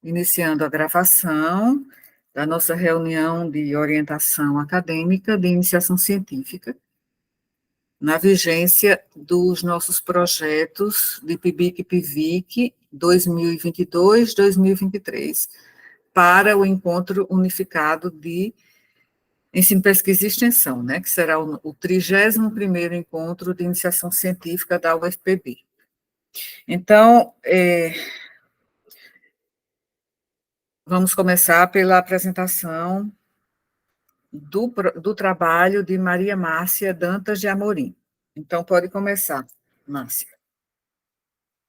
iniciando a gravação da nossa reunião de orientação acadêmica de iniciação científica, na vigência dos nossos projetos de PIBIC e PIVIC 2022-2023, para o encontro unificado de ensino, pesquisa e extensão, né, que será o 31º encontro de iniciação científica da UFPB. Então, vamos começar pela apresentação do trabalho de Maria Márcia Dantas de Amorim. Então, pode começar, Márcia.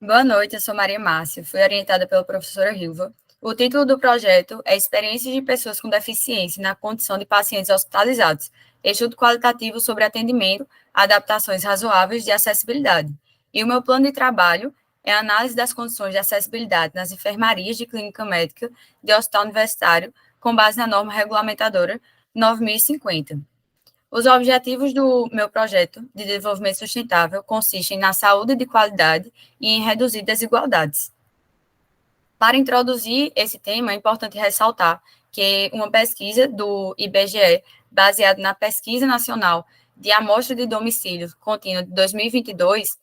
Boa noite, eu sou Maria Márcia, fui orientada pela professora Hilva. O título do projeto é Experiências de Pessoas com Deficiência na Condição de Pacientes Hospitalizados, estudo qualitativo sobre atendimento, adaptações razoáveis de acessibilidade. E o meu plano de trabalho é a análise das condições de acessibilidade nas enfermarias de clínica médica de hospital universitário, com base na norma regulamentadora 9050. Os objetivos do meu projeto de desenvolvimento sustentável consistem na saúde de qualidade e em reduzir desigualdades. Para introduzir esse tema, é importante ressaltar que uma pesquisa do IBGE, baseada na Pesquisa Nacional de Amostra de Domicílio Contínua de 2022,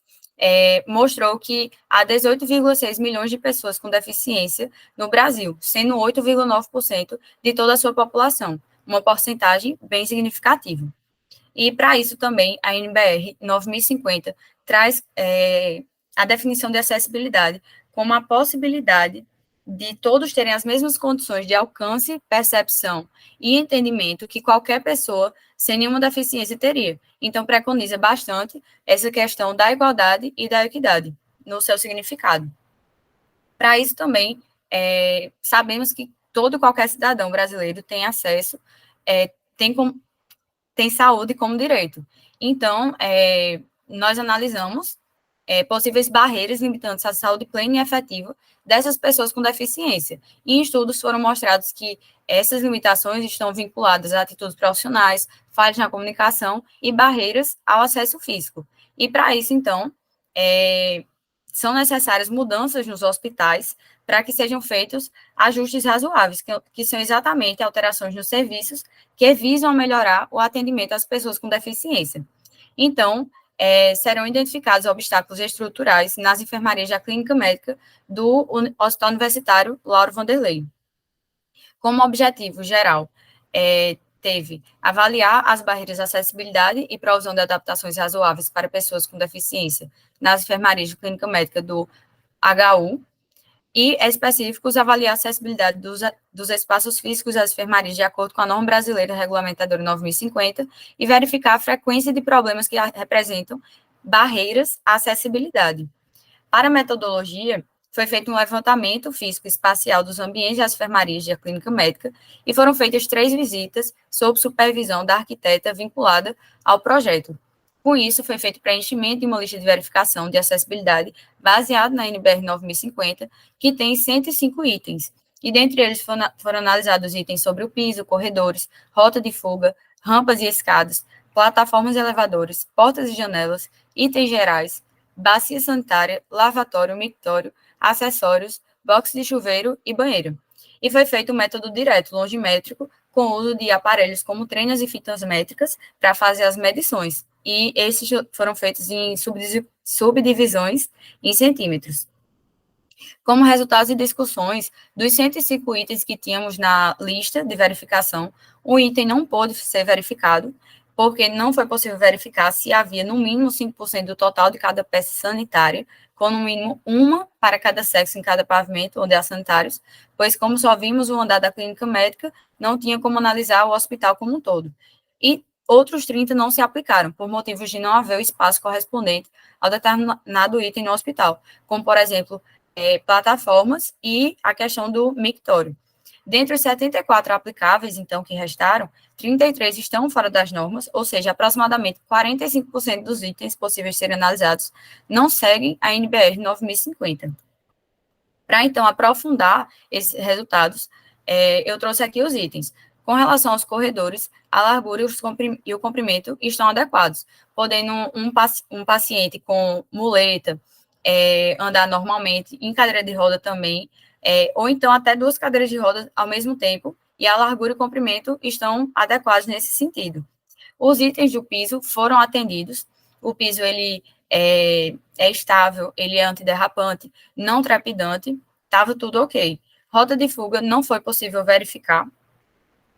mostrou que há 18,6 milhões de pessoas com deficiência no Brasil, sendo 8,9% de toda a sua população, uma porcentagem bem significativa. E, para isso, também, a NBR 9050 traz a definição de acessibilidade como a possibilidade de todos terem as mesmas condições de alcance, percepção e entendimento que qualquer pessoa sem nenhuma deficiência teria. Então, preconiza bastante essa questão da igualdade e da equidade no seu significado. Para isso, também, sabemos que todo e qualquer cidadão brasileiro tem acesso, tem saúde como direito. Então, nós analisamos possíveis barreiras limitantes à saúde plena e efetiva dessas pessoas com deficiência. E em estudos foram mostrados que essas limitações estão vinculadas a atitudes profissionais, falhas na comunicação e barreiras ao acesso físico. E para isso, então, são necessárias mudanças nos hospitais para que sejam feitos ajustes razoáveis, que são exatamente alterações nos serviços que visam melhorar o atendimento às pessoas com deficiência. Então, serão identificados obstáculos estruturais nas enfermarias da clínica médica do Hospital Universitário Lauro Vanderlei. Como objetivo geral, teve avaliar as barreiras de acessibilidade e provisão de adaptações razoáveis para pessoas com deficiência nas enfermarias de clínica médica do HU, e específicos avaliar a acessibilidade dos espaços físicos das enfermarias de acordo com a norma brasileira regulamentadora 9050 e verificar a frequência de problemas que representam barreiras à acessibilidade. Para a metodologia, foi feito um levantamento físico espacial dos ambientes das enfermarias da clínica médica e foram feitas 3 visitas sob supervisão da arquiteta vinculada ao projeto. Com isso, foi feito preenchimento de uma lista de verificação de acessibilidade baseado na NBR 9050, que tem 105 itens, e dentre eles foram analisados itens sobre o piso, corredores, rota de fuga, rampas e escadas, plataformas e elevadores, portas e janelas, itens gerais, bacia sanitária, lavatório, mictório, acessórios, box de chuveiro e banheiro. E foi feito um método direto, longimétrico, com o uso de aparelhos como trenas e fitas métricas para fazer as medições, e esses foram feitos em subdivisões em centímetros. Como resultado de discussões, dos 105 itens que tínhamos na lista de verificação, o item não pôde ser verificado, porque não foi possível verificar se havia no mínimo 5% do total de cada peça sanitária, com no mínimo uma para cada sexo em cada pavimento onde há sanitários, pois como só vimos o andar da clínica médica, não tinha como analisar o hospital como um todo. E outros 30 não se aplicaram, por motivos de não haver o espaço correspondente ao determinado item no hospital, como, por exemplo, plataformas e a questão do mictório. Dentre os 74 aplicáveis, então, que restaram, 33 estão fora das normas, ou seja, aproximadamente 45% dos itens possíveis de serem analisados não seguem a NBR 9050. Para, então, aprofundar esses resultados, eu trouxe aqui os itens. Com relação aos corredores, a largura e o comprimento estão adequados, podendo um paciente com muleta andar normalmente, em cadeira de roda também, ou então até 2 cadeiras de rodas ao mesmo tempo, e a largura e o comprimento estão adequados nesse sentido. Os itens do piso foram atendidos, o piso ele é estável, ele é antiderrapante, não trepidante, estava tudo ok. Rota de fuga não foi possível verificar,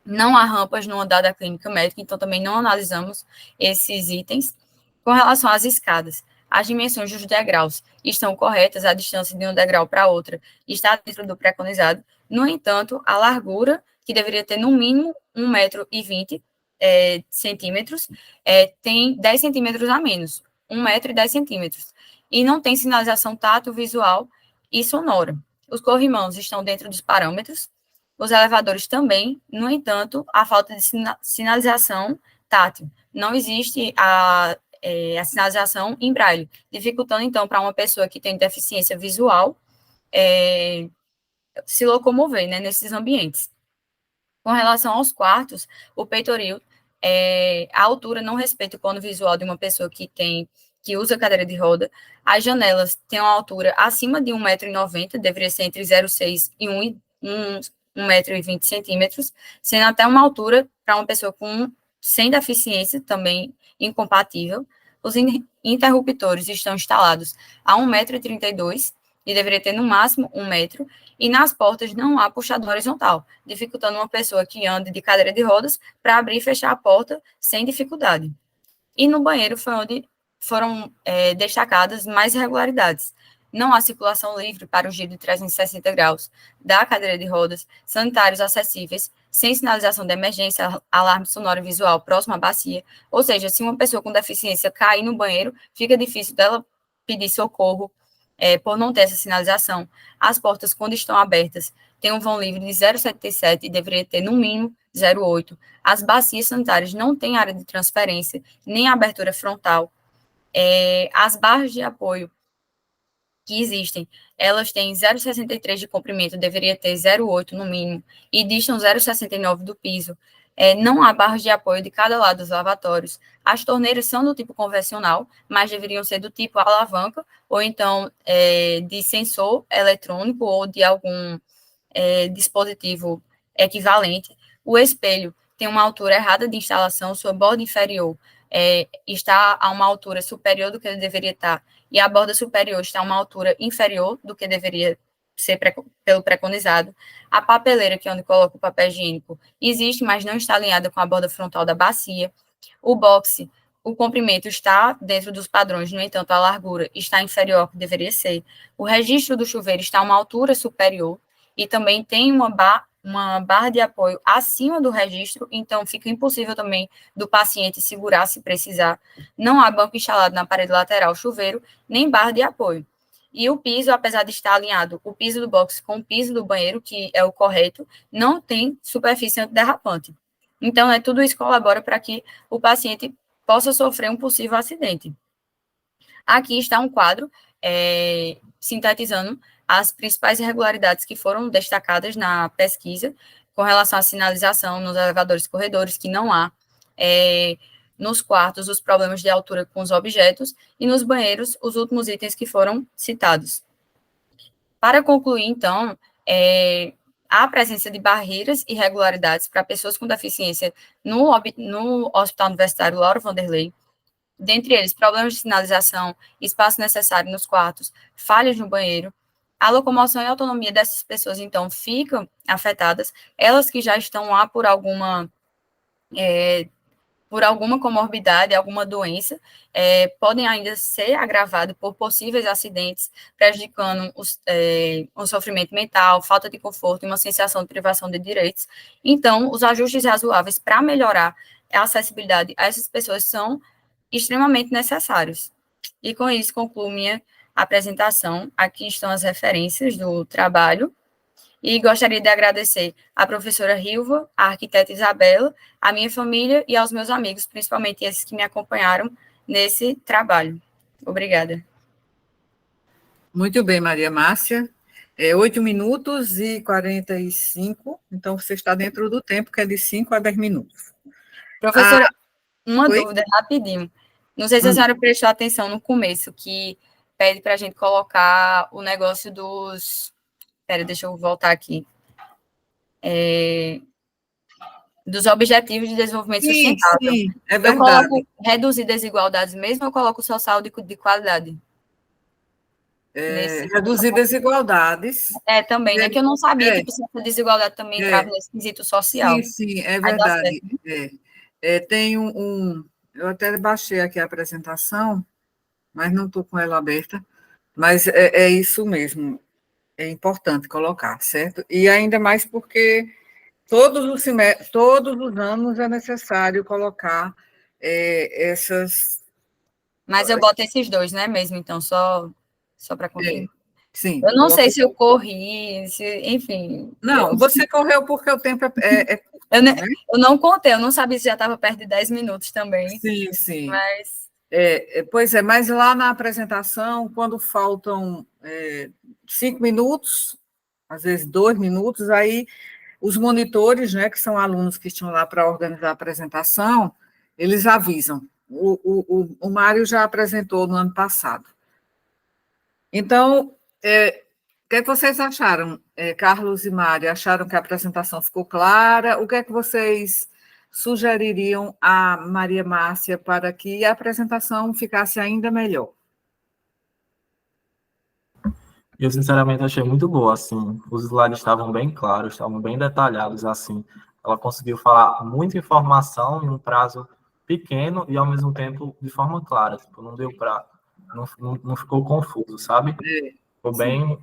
não há rampas no andar da clínica médica, então também não analisamos esses itens. Com relação às escadas, as dimensões dos degraus estão corretas, a distância de um degrau para outra está dentro do preconizado. No entanto, a largura, que deveria ter no mínimo 1,20 centímetros, tem 10 centímetros a menos, 1,10 m. E não tem sinalização tátil, visual e sonora. Os corrimãos estão dentro dos parâmetros, os elevadores também, no entanto, a falta de sinalização tátil. Não existe a sinalização em braille, dificultando, então, para uma pessoa que tem deficiência visual se locomover, né, nesses ambientes. Com relação aos quartos, o peitoril, a altura não respeita o plano visual de uma pessoa que usa cadeira de roda. As janelas têm uma altura acima de 1,90 m, deveria ser entre 0,6 e 1,20 m, sendo até uma altura para uma pessoa sem deficiência, também incompatível. Os interruptores estão instalados a 1,32 m e deveria ter no máximo 1 metro, e nas portas não há puxador horizontal, dificultando uma pessoa que anda de cadeira de rodas para abrir e fechar a porta sem dificuldade. E no banheiro foi onde foram destacadas mais irregularidades. Não há circulação livre para o giro de 360 graus da cadeira de rodas, sanitários acessíveis, sem sinalização de emergência, alarme sonoro e visual próximo à bacia. Ou seja, se uma pessoa com deficiência cair no banheiro, fica difícil dela pedir socorro, por não ter essa sinalização. As portas, quando estão abertas, têm um vão livre de 0,77 e deveria ter, no mínimo, 0,8. As bacias sanitárias não têm área de transferência, nem abertura frontal. As barras de apoio que existem, elas têm 0,63 de comprimento, deveria ter 0,8 no mínimo, e distam 0,69 do piso. Não há barras de apoio de cada lado dos lavatórios. As torneiras são do tipo convencional, mas deveriam ser do tipo alavanca, ou então de sensor eletrônico, ou de algum dispositivo equivalente. O espelho tem uma altura errada de instalação, sua borda inferior está a uma altura superior do que ele deveria estar, e a borda superior está a uma altura inferior do que deveria ser pelo preconizado. A papeleira, que é onde coloca o papel higiênico, existe, mas não está alinhada com a borda frontal da bacia. O boxe, o comprimento está dentro dos padrões, no entanto, a largura está inferior ao que deveria ser. O registro do chuveiro está a uma altura superior e também tem uma barra de apoio acima do registro, então fica impossível também do paciente segurar se precisar. Não há banco instalado na parede lateral, chuveiro, nem barra de apoio. E o piso, apesar de estar alinhado, o piso do box com o piso do banheiro, que é o correto, não tem superfície antiderrapante. Então, tudo isso colabora para que o paciente possa sofrer um possível acidente. Aqui está um quadro sintetizando as principais irregularidades que foram destacadas na pesquisa com relação à sinalização nos elevadores e corredores, que não há, nos quartos, os problemas de altura com os objetos, e nos banheiros, os últimos itens que foram citados. Para concluir, então, há presença de barreiras e irregularidades para pessoas com deficiência no Hospital Universitário Lauro Vanderlei, dentre eles, problemas de sinalização, espaço necessário nos quartos, falhas no banheiro. A locomoção e a autonomia dessas pessoas, então, ficam afetadas. Elas que já estão lá por alguma comorbidade, alguma doença, podem ainda ser agravadas por possíveis acidentes, prejudicando o sofrimento mental, falta de conforto e uma sensação de privação de direitos. Então, os ajustes razoáveis para melhorar a acessibilidade a essas pessoas são extremamente necessários. E com isso concluo minha apresentação. Aqui estão as referências do trabalho. E gostaria de agradecer à professora Rilva, à arquiteta Isabela, à minha família e aos meus amigos, principalmente esses que me acompanharam nesse trabalho. Obrigada. Muito bem, Maria Márcia. 8 minutos e 45, então você está dentro do tempo, que é de 5 a 10 minutos. Professora, uma dúvida rapidinho. Não sei se a senhora prestou atenção no começo, que pede para a gente colocar o negócio dos... Espera, deixa eu voltar aqui. Dos Objetivos de Desenvolvimento Sustentável. Sim, é Eu verdade. coloco reduzir desigualdades mesmo ou eu coloco só saúde de qualidade? Reduzir desigualdades. Também, né? Que eu não sabia É, que se a desigualdade também entrava é, nesse quesito social. sim, é Aí dá certo. verdade. Tem eu até baixei aqui a apresentação, mas não estou com ela aberta, mas é isso mesmo, é importante colocar, certo? E ainda mais porque todos os anos é necessário colocar essas... Mas eu boto esses dois, né, mesmo, então, só para confirmar. Sim, Eu não sei se eu corri, enfim. Não, você correu porque o tempo é curto, né? Eu não contei, eu não sabia se já estava perto de 10 minutos também. Sim. Mas... Pois é, mas lá na apresentação, quando faltam 5 minutos, às vezes 2 minutos, aí os monitores, né, que são alunos que estão lá para organizar a apresentação, eles avisam. O Mário já apresentou no ano passado. Então, o que é que vocês acharam, Carlos e Mário? Acharam que a apresentação ficou clara? O que é que vocês sugeririam a Maria Márcia para que a apresentação ficasse ainda melhor? Eu, sinceramente, achei muito boa, assim, os slides estavam bem claros, estavam bem detalhados, assim, ela conseguiu falar muita informação em um prazo pequeno e, ao mesmo tempo, de forma clara, tipo, não deu para, não ficou confuso, sabe? Ficou bem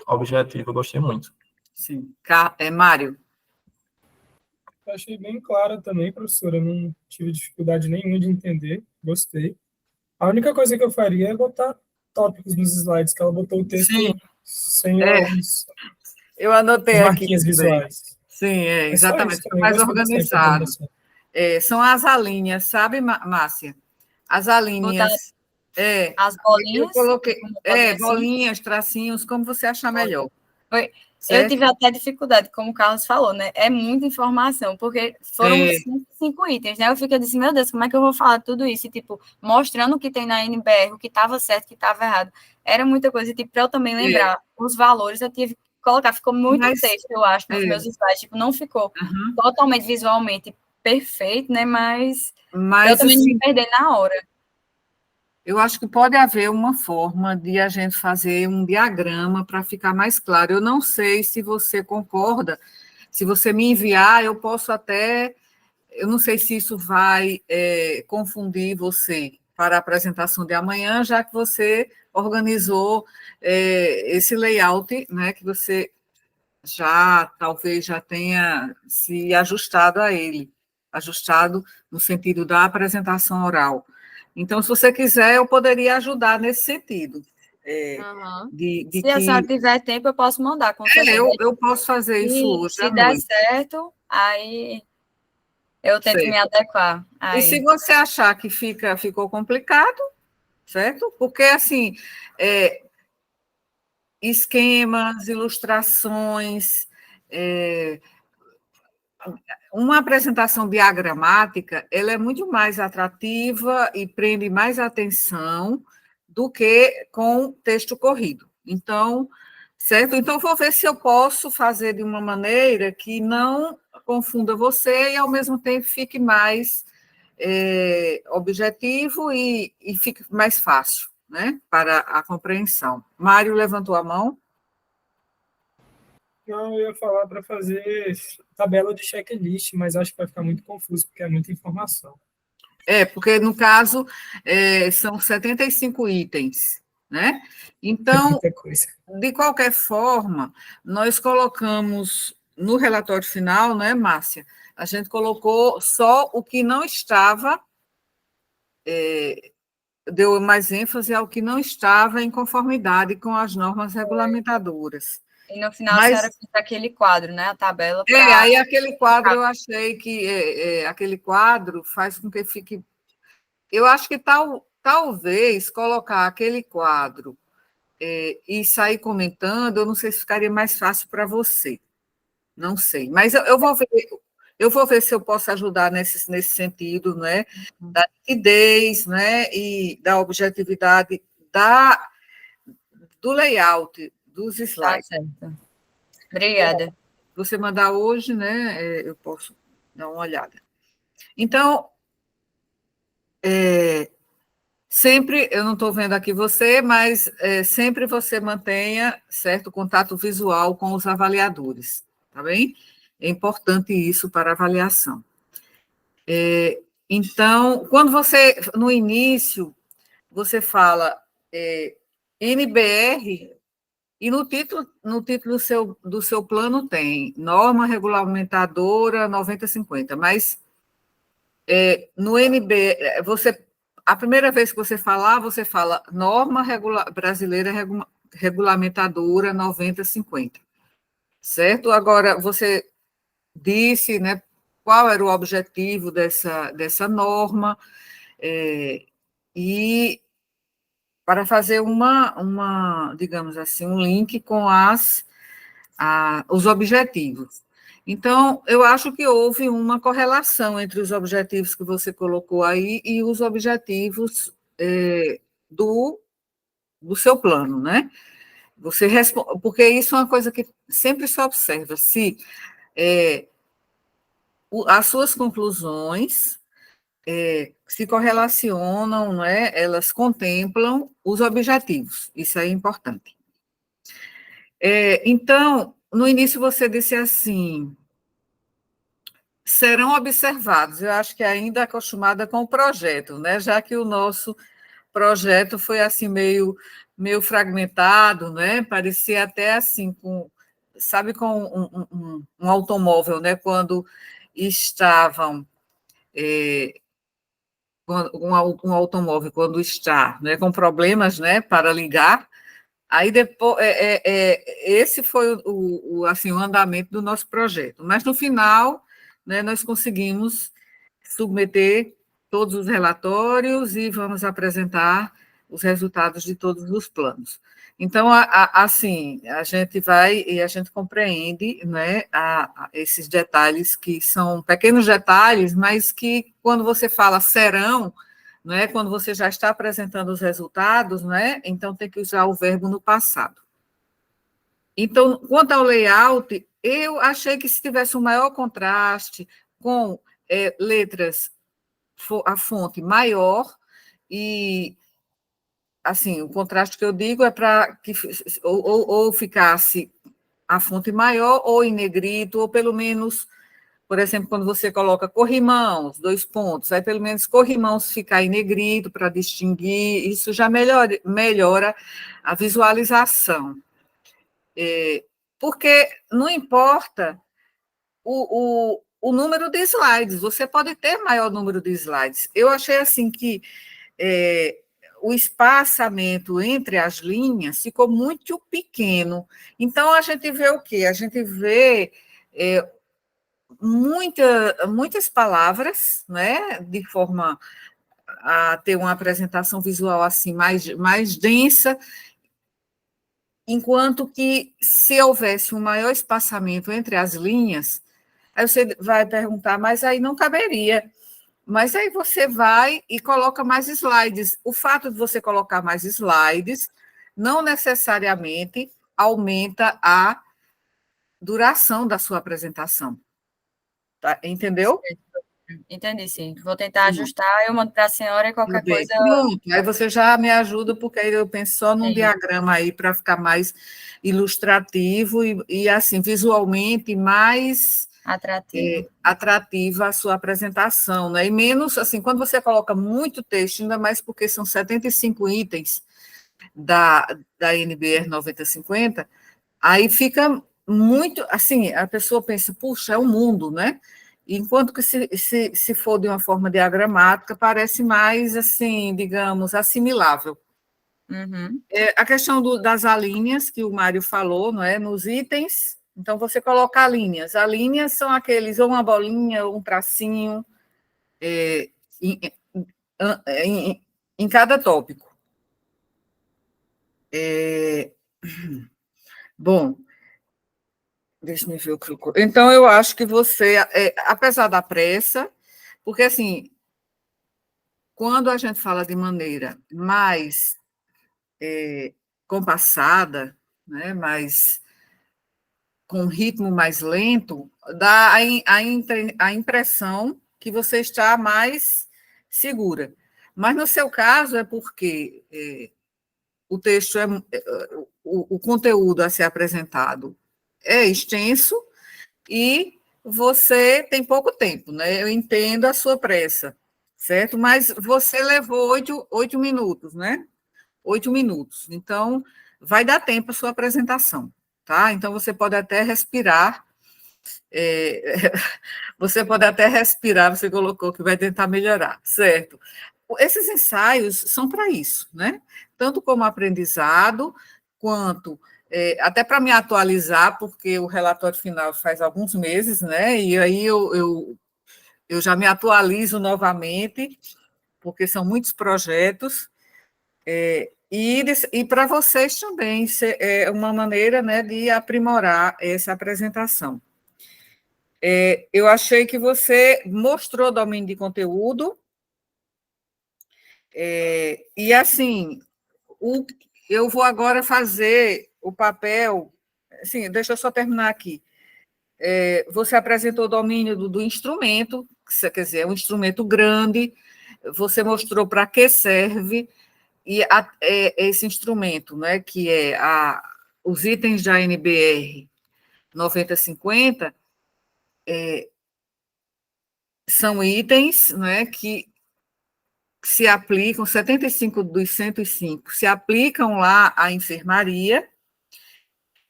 objetivo, eu gostei muito. Sim. Mário? Eu achei bem clara também, professora, não tive dificuldade nenhuma de entender, gostei. A única coisa que eu faria é botar tópicos nos slides, que ela botou o texto sem Eu anotei as aqui marquinhas também. visuais. Sim, É só exatamente, isso também, mais gostei bastante da organizado. organização. São as alíneas, sabe, Márcia? As alíneas. As bolinhas. Eu coloquei, bolinhas, tracinhos, como você achar melhor. Eu tive até dificuldade, como o Carlos falou, né? É muita informação, porque foram 5 itens, né? Eu fiquei assim, meu Deus, como é que eu vou falar tudo isso? E, tipo, mostrando o que tem na NBR, o que estava certo, o que estava errado. Era muita coisa, e, tipo, para eu também lembrar os valores, eu tive que colocar, ficou muito texto, eu acho, nos meus slides, tipo, não ficou totalmente visualmente perfeito, né? Mas eu também não me perder na hora. Eu acho que pode haver uma forma de a gente fazer um diagrama para ficar mais claro. Eu não sei se você concorda, se você me enviar, eu posso até. Eu não sei se isso vai confundir você para a apresentação de amanhã, já que você organizou esse layout, né, que você talvez já tenha se ajustado a ele, ajustado no sentido da apresentação oral. Então, se você quiser, eu poderia ajudar nesse sentido. Se a senhora tiver tempo, eu posso mandar, com certeza. Eu posso fazer isso hoje à Se noite. der certo, aí eu tento me adequar. E se você achar que ficou complicado, certo? Porque, assim, esquemas, ilustrações, uma apresentação diagramática, ela é muito mais atrativa e prende mais atenção do que com texto corrido. Então, certo? Então, vou ver se eu posso fazer de uma maneira que não confunda você e, ao mesmo tempo, fique mais objetivo e fique mais fácil, né, para a compreensão. Mário levantou a mão. Não, eu ia falar para fazer tabela de checklist, mas acho que vai ficar muito confuso, porque é muita informação. Porque, no caso, são 75 itens, né? Então, muita coisa. De qualquer forma, nós colocamos no relatório final, né, Márcia? A gente colocou só o que não estava, deu mais ênfase ao que não estava em conformidade com as normas regulamentadoras. E no final, a senhora fez aquele quadro, né? A tabela. Aí aquele quadro, eu achei que aquele quadro faz com que fique. Eu acho que talvez colocar aquele quadro e sair comentando, eu não sei se ficaria mais fácil para você. Não sei. Mas eu vou ver se eu posso ajudar nesse sentido, né? Da nitidez, né? E da objetividade do layout dos Tá slides. certo. Obrigada. Você mandar hoje, né? Eu posso dar uma olhada. Então, sempre, eu não estou vendo aqui você, mas sempre você mantenha certo contato visual com os avaliadores, tá bem? É importante isso para avaliação. Então, quando você, no início, você fala NBR, e no título do seu plano tem norma regulamentadora 9050, mas no NB, a primeira vez que você falar, você fala norma brasileira regulamentadora 9050, certo? Agora, você disse, né, qual era o objetivo dessa norma, e para fazer digamos assim, um link com os objetivos. Então, eu acho que houve uma correlação entre os objetivos que você colocou aí e os objetivos do seu plano, né? Porque isso é uma coisa que sempre se observa, se as suas conclusões se correlacionam, né? Elas contemplam os objetivos, isso é importante. Então, no início você disse assim, serão observados, eu acho que ainda acostumada com o projeto, né? Já que o nosso projeto foi assim meio fragmentado, né? Parecia até assim, sabe, com um automóvel, né? Quando estavam... um automóvel, quando está, né, com problemas, né, para ligar, aí depois, esse foi assim, o andamento do nosso projeto. Mas, no final, né, nós conseguimos submeter todos os relatórios e vamos apresentar os resultados de todos os planos. Então, assim, a gente vai e a gente compreende, né, esses detalhes que são pequenos detalhes, mas que, quando você fala serão, né, quando você já está apresentando os resultados, né, então tem que usar o verbo no passado. Então, quanto ao layout, eu achei que se tivesse um maior contraste com letras, a fonte maior, e, assim, o contraste que eu digo é para que ou ficasse a fonte maior, ou em negrito, ou pelo menos, por exemplo, quando você coloca corrimãos, 2 pontos, aí pelo menos corrimãos ficar em negrito para distinguir, isso já melhora a visualização. Porque não importa o número de slides, você pode ter maior número de slides. Eu achei assim que o espaçamento entre as linhas ficou muito pequeno. Então, a gente vê o quê? A gente vê muitas palavras, né, de forma a ter uma apresentação visual assim mais densa, enquanto que, se houvesse um maior espaçamento entre as linhas, aí você vai perguntar, mas aí não caberia. Mas aí você vai e coloca mais slides. O fato de você colocar mais slides não necessariamente aumenta a duração da sua apresentação. Tá? Entendeu? Entendi, sim. Vou tentar ajustar, eu mando para a senhora e qualquer coisa... Pronto, aí você já me ajuda, porque aí eu penso só num Sim. diagrama aí para ficar mais ilustrativo e, assim, visualmente mais atrativa a sua apresentação, né? E menos, assim, quando você coloca muito texto, ainda mais porque são 75 itens da NBR 9050, aí fica muito, assim, a pessoa pensa, puxa, é o mundo, né? Enquanto que se for de uma forma diagramática, parece mais, assim, digamos, assimilável. Uhum. A questão das alíneas, que o Mário falou, não é? Nos itens, então você coloca alíneas. Alíneas são aqueles, ou uma bolinha, ou um tracinho, em cada tópico. Bom, deixa eu ver o que eu... Então, eu acho que você, apesar da pressa, porque, assim, quando a gente fala de maneira mais compassada, né, mas com um ritmo mais lento, dá a impressão que você está mais segura. Mas no seu caso é porque o texto o conteúdo a ser apresentado é extenso e você tem pouco tempo, né? Eu entendo a sua pressa, certo? Mas você levou 8 minutos, né? 8 minutos. Então, vai dar tempo a sua apresentação, tá? Então, você pode até respirar. Você pode até respirar, você colocou que vai tentar melhorar, certo? Esses ensaios são para isso, né? Tanto como aprendizado, quanto até para me atualizar, porque o relatório final faz alguns meses, né? E aí eu já me atualizo novamente, porque são muitos projetos, e para vocês também, é uma maneira, né, de aprimorar essa apresentação. Eu achei que você mostrou domínio de conteúdo, e assim, eu vou agora fazer o papel. Assim, deixa eu só terminar aqui. Você apresentou o domínio do instrumento, quer dizer, é um instrumento grande, você mostrou para que serve, e esse instrumento, né, que é os itens da NBR 9050, são itens, né, que se aplicam, 75 dos 105 se aplicam lá à enfermaria,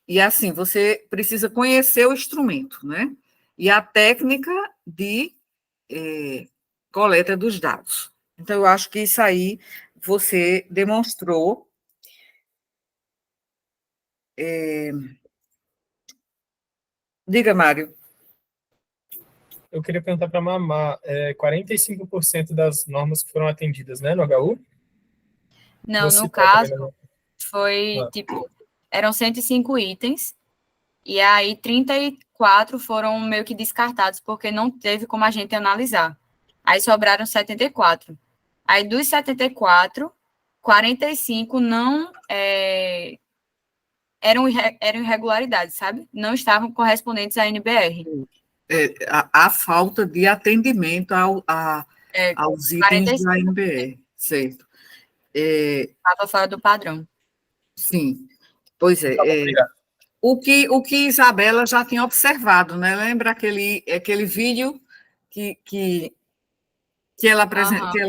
e assim, você precisa conhecer o instrumento, né? E a técnica de coleta dos dados. Então, eu acho que isso aí você demonstrou. Diga, Mário. Eu queria perguntar para a Mamá, 45% das normas que foram atendidas, né, no HU? Não, Vou no citar também, caso, né? foi, tipo, eram 105 itens, e aí 34 foram meio que descartados, porque não teve como a gente analisar. Aí sobraram 74. Aí dos 74, 45 não eram irregularidades, sabe? Não estavam correspondentes à NBR. A falta de atendimento aos itens 45 da NBR, certo? estava fora do padrão. Sim, pois é. Tá bom, obrigado. O que Isabela já tinha observado, né? Lembra aquele vídeo que ela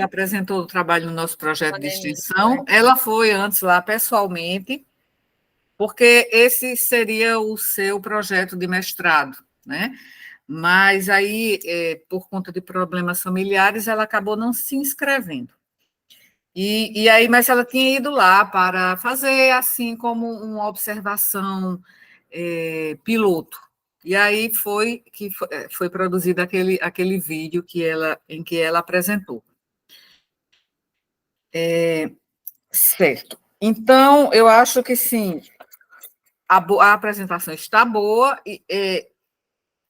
apresentou o trabalho no nosso projeto de extensão? Ela foi antes lá pessoalmente, porque esse seria o seu projeto de mestrado, né? Mas aí, por conta de problemas familiares, ela acabou não se inscrevendo. E aí, mas ela tinha ido lá para fazer, assim, como uma observação piloto. E aí foi produzido aquele vídeo em que ela apresentou. Certo. Então, eu acho que, sim, a apresentação está boa,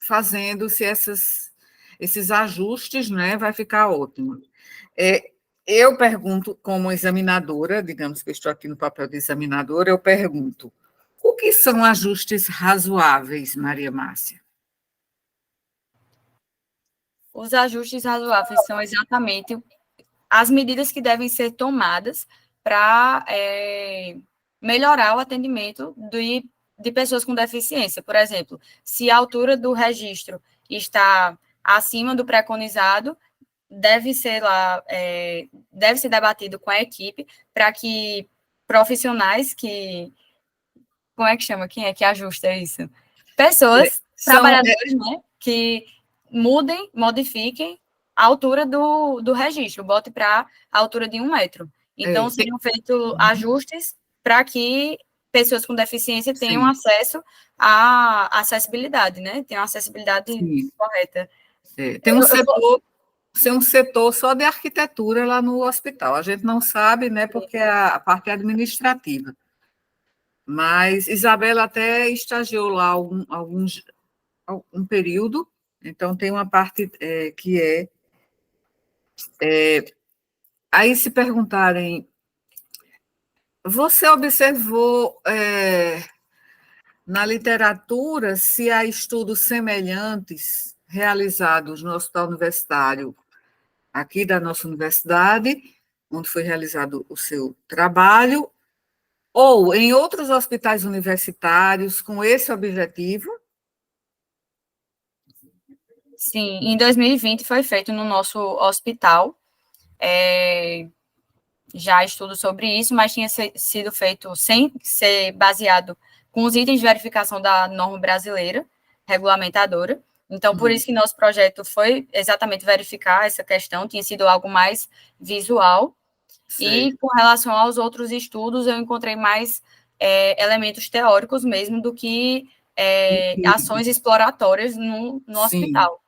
fazendo-se esses ajustes, né, vai ficar ótimo. Eu pergunto, como examinadora, digamos que eu estou aqui no papel de examinadora, eu pergunto, o que são ajustes razoáveis, Maria Márcia? Os ajustes razoáveis são exatamente as medidas que devem ser tomadas para melhorar o atendimento de pessoas com deficiência. Por exemplo, se a altura do registro está acima do preconizado, deve ser debatido com a equipe para que profissionais como é que chama? Quem é que ajusta isso? Pessoas, trabalhadores, né, que modifiquem a altura do registro, bote para a altura de 1 metro. Então, seriam feitos ajustes para que pessoas com deficiência tenham acesso à acessibilidade, né? Tenham acessibilidade correta. Tem um setor só de arquitetura lá no hospital. A gente não sabe, né, porque é a parte administrativa. Mas Isabela até estagiou lá um período, então tem uma parte que aí se perguntarem Você observou na literatura se há estudos semelhantes realizados no Hospital Universitário aqui da nossa universidade, onde foi realizado o seu trabalho, ou em outros hospitais universitários com esse objetivo? Sim, em 2020 foi feito no nosso hospital, já estudo sobre isso, mas tinha sido feito sem ser baseado com os itens de verificação da norma brasileira, regulamentadora. Então, por isso que nosso projeto foi exatamente verificar essa questão, tinha sido algo mais visual. Certo. E com relação aos outros estudos, eu encontrei mais elementos teóricos mesmo do que ações exploratórias no hospital.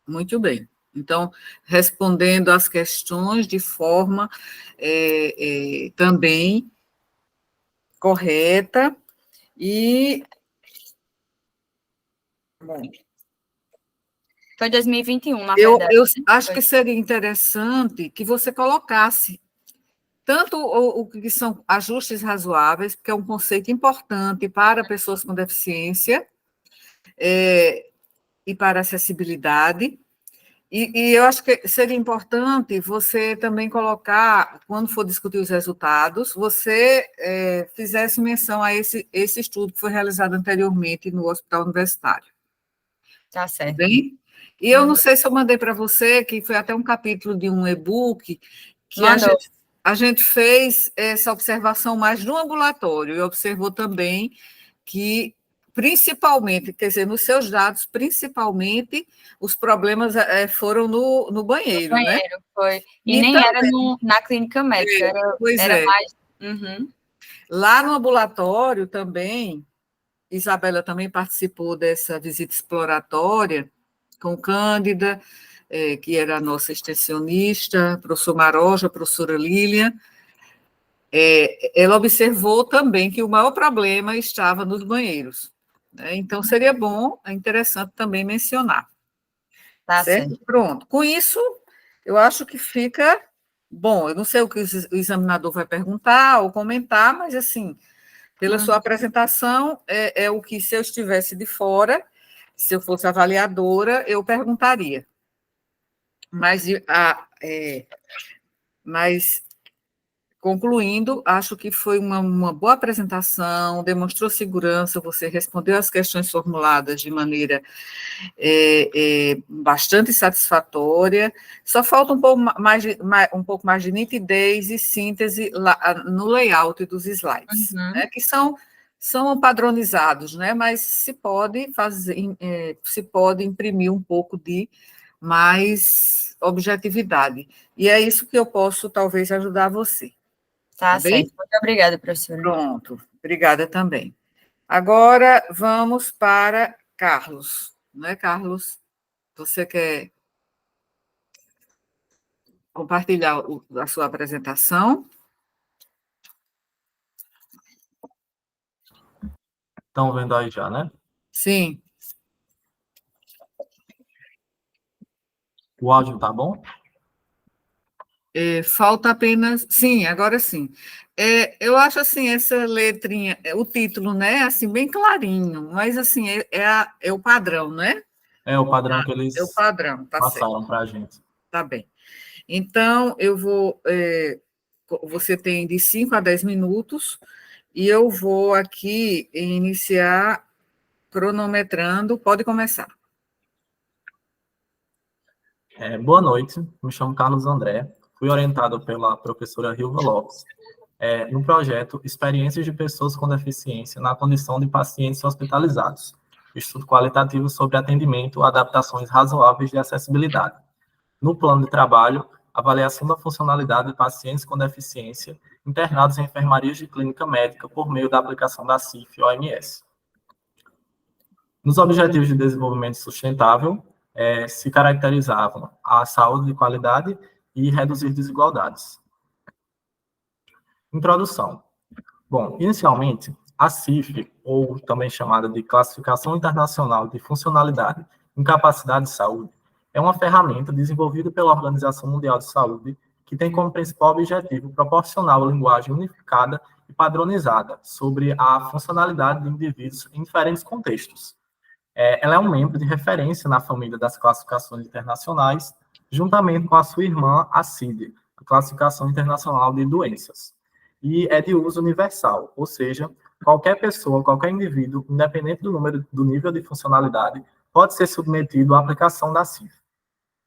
Muito bem. Então, respondendo às questões de forma também correta e... Bom, foi 2021, na verdade. Eu acho que seria interessante que você colocasse tanto o que são ajustes razoáveis, porque é um conceito importante para pessoas com deficiência e para acessibilidade. E eu acho que seria importante você também colocar, quando for discutir os resultados, você fizesse menção a esse estudo que foi realizado anteriormente no Hospital Universitário. Tá certo. Bem? E eu não sei se eu mandei para você, que foi até um capítulo de um e-book, que a gente fez essa observação mais no ambulatório, e observou também que, principalmente, quer dizer, nos seus dados, principalmente, os problemas foram no banheiro, né? Foi. E nem também, era na clínica médica, era mais... Uhum. Lá no ambulatório também, Isabela também participou dessa visita exploratória com Cândida, que era a nossa extensionista, professor Maroja, professora Lília. Ela observou também que o maior problema estava nos banheiros. Então, seria bom, interessante também mencionar. Tá certo? Pronto. Com isso, eu acho que fica bom. Eu não sei o que o examinador vai perguntar ou comentar, mas, assim, pela sua apresentação, é o que, se eu estivesse de fora, se eu fosse avaliadora, eu perguntaria. Mas concluindo, acho que foi uma boa apresentação, demonstrou segurança, você respondeu as questões formuladas de maneira bastante satisfatória, só falta um pouco mais de nitidez e síntese no layout dos slides, né, que são padronizados, né, mas se pode imprimir um pouco de mais objetividade, e é isso que eu posso, talvez, ajudar você. Tá certo. Muito obrigada, professora. Pronto, obrigada também. Agora, vamos para Carlos. Não é, Carlos? Você quer compartilhar a sua apresentação? Estão vendo aí já, né? Sim. O áudio tá bom? Falta apenas... Sim, agora sim. Eu acho, assim, essa letrinha, o título, né, assim, bem clarinho, mas, assim, é o padrão, né? É o padrão que eles passaram para a gente. Tá bem. Então, eu vou... você tem de 5 a 10 minutos, e eu vou aqui iniciar cronometrando. Pode começar. Boa noite, me chamo Carlos André, fui orientado pela professora Hilva Lopes no projeto Experiências de Pessoas com Deficiência na Condição de Pacientes Hospitalizados, estudo qualitativo sobre atendimento a adaptações razoáveis de acessibilidade. No plano de trabalho, avaliação da funcionalidade de pacientes com deficiência internados em enfermarias de clínica médica por meio da aplicação da CIF-OMS. Nos Objetivos de Desenvolvimento Sustentável, se caracterizavam a saúde de qualidade e reduzir desigualdades. Introdução. Bom, inicialmente, a CIF, ou também chamada de Classificação Internacional de Funcionalidade em Capacidade de Saúde, é uma ferramenta desenvolvida pela Organização Mundial de Saúde que tem como principal objetivo proporcionar uma linguagem unificada e padronizada sobre a funcionalidade de indivíduos em diferentes contextos. Ela é um membro de referência na família das classificações internacionais, juntamente com a sua irmã, a CID, a Classificação Internacional de Doenças. E é de uso universal, ou seja, qualquer pessoa, qualquer indivíduo, independente do nível de funcionalidade, pode ser submetido à aplicação da CIF.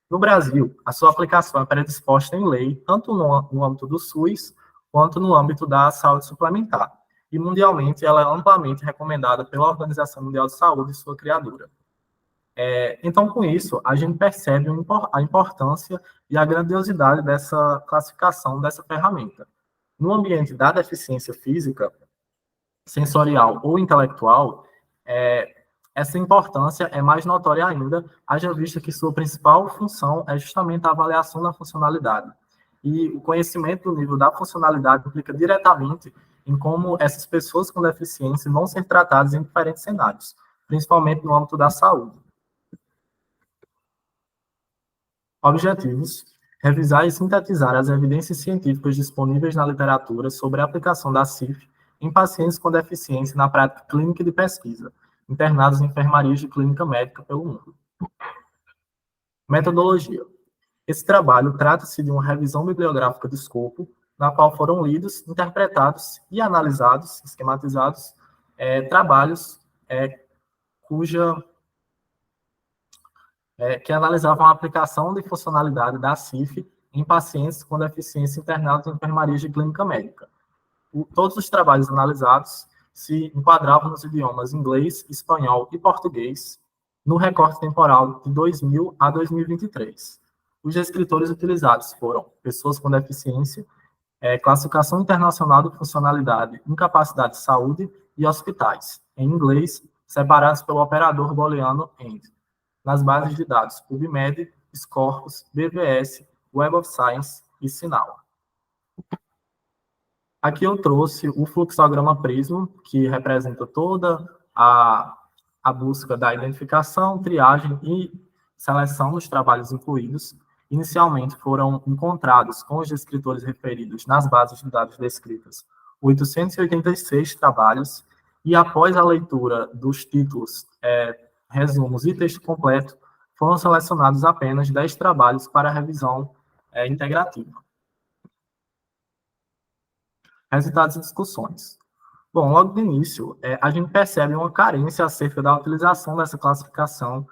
No Brasil, a sua aplicação é predisposta em lei, tanto no âmbito do SUS, quanto no âmbito da saúde suplementar. E, mundialmente, ela é amplamente recomendada pela Organização Mundial de Saúde e sua criadora. Então, com isso, a gente percebe a importância e a grandiosidade dessa classificação, dessa ferramenta. No ambiente da deficiência física, sensorial ou intelectual, essa importância é mais notória ainda, haja vista que sua principal função é justamente a avaliação da funcionalidade. E o conhecimento do nível da funcionalidade implica diretamente em como essas pessoas com deficiência vão ser tratadas em diferentes cenários, principalmente no âmbito da saúde. Objetivos: revisar e sintetizar as evidências científicas disponíveis na literatura sobre a aplicação da CIF em pacientes com deficiência na prática clínica e de pesquisa, internados em enfermarias de clínica médica pelo mundo. Metodologia. Esse trabalho trata-se de uma revisão bibliográfica do escopo, na qual foram lidos, interpretados e analisados, esquematizados, trabalhos que analisavam a aplicação de funcionalidade da CIF em pacientes com deficiência internados em enfermarias de clínica médica. Todos os trabalhos analisados se enquadravam nos idiomas inglês, espanhol e português, no recorte temporal de 2000 a 2023. Os escritores utilizados foram pessoas com deficiência, classificação internacional de funcionalidade, incapacidade de saúde e hospitais, em inglês, separados pelo operador booleano AND, nas bases de dados PubMed, Scopus, BVS, Web of Science e Sinal. Aqui eu trouxe o fluxograma Prisma, que representa toda a busca da identificação, triagem e seleção dos trabalhos incluídos. Inicialmente foram encontrados com os escritores referidos nas bases de dados descritas 886 trabalhos, e após a leitura dos títulos, resumos e texto completo, foram selecionados apenas 10 trabalhos para revisão integrativa. Resultados e discussões. Bom, logo de início, a gente percebe uma carência acerca da utilização dessa classificação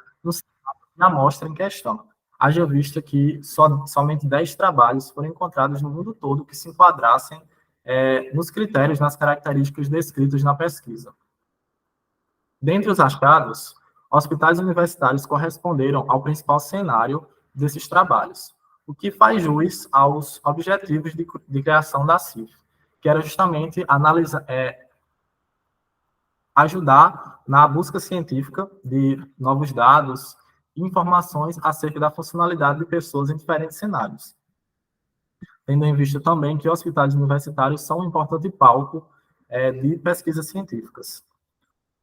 na amostra em questão. Haja vista que somente 10 trabalhos foram encontrados no mundo todo que se enquadrassem nos critérios, nas características descritas na pesquisa. Dentre os achados, hospitais universitários corresponderam ao principal cenário desses trabalhos, o que faz jus aos objetivos de criação da CIF, que era justamente ajudar na busca científica de novos dados e informações acerca da funcionalidade de pessoas em diferentes cenários. Tendo em vista também que hospitais universitários são um importante palco de pesquisas científicas.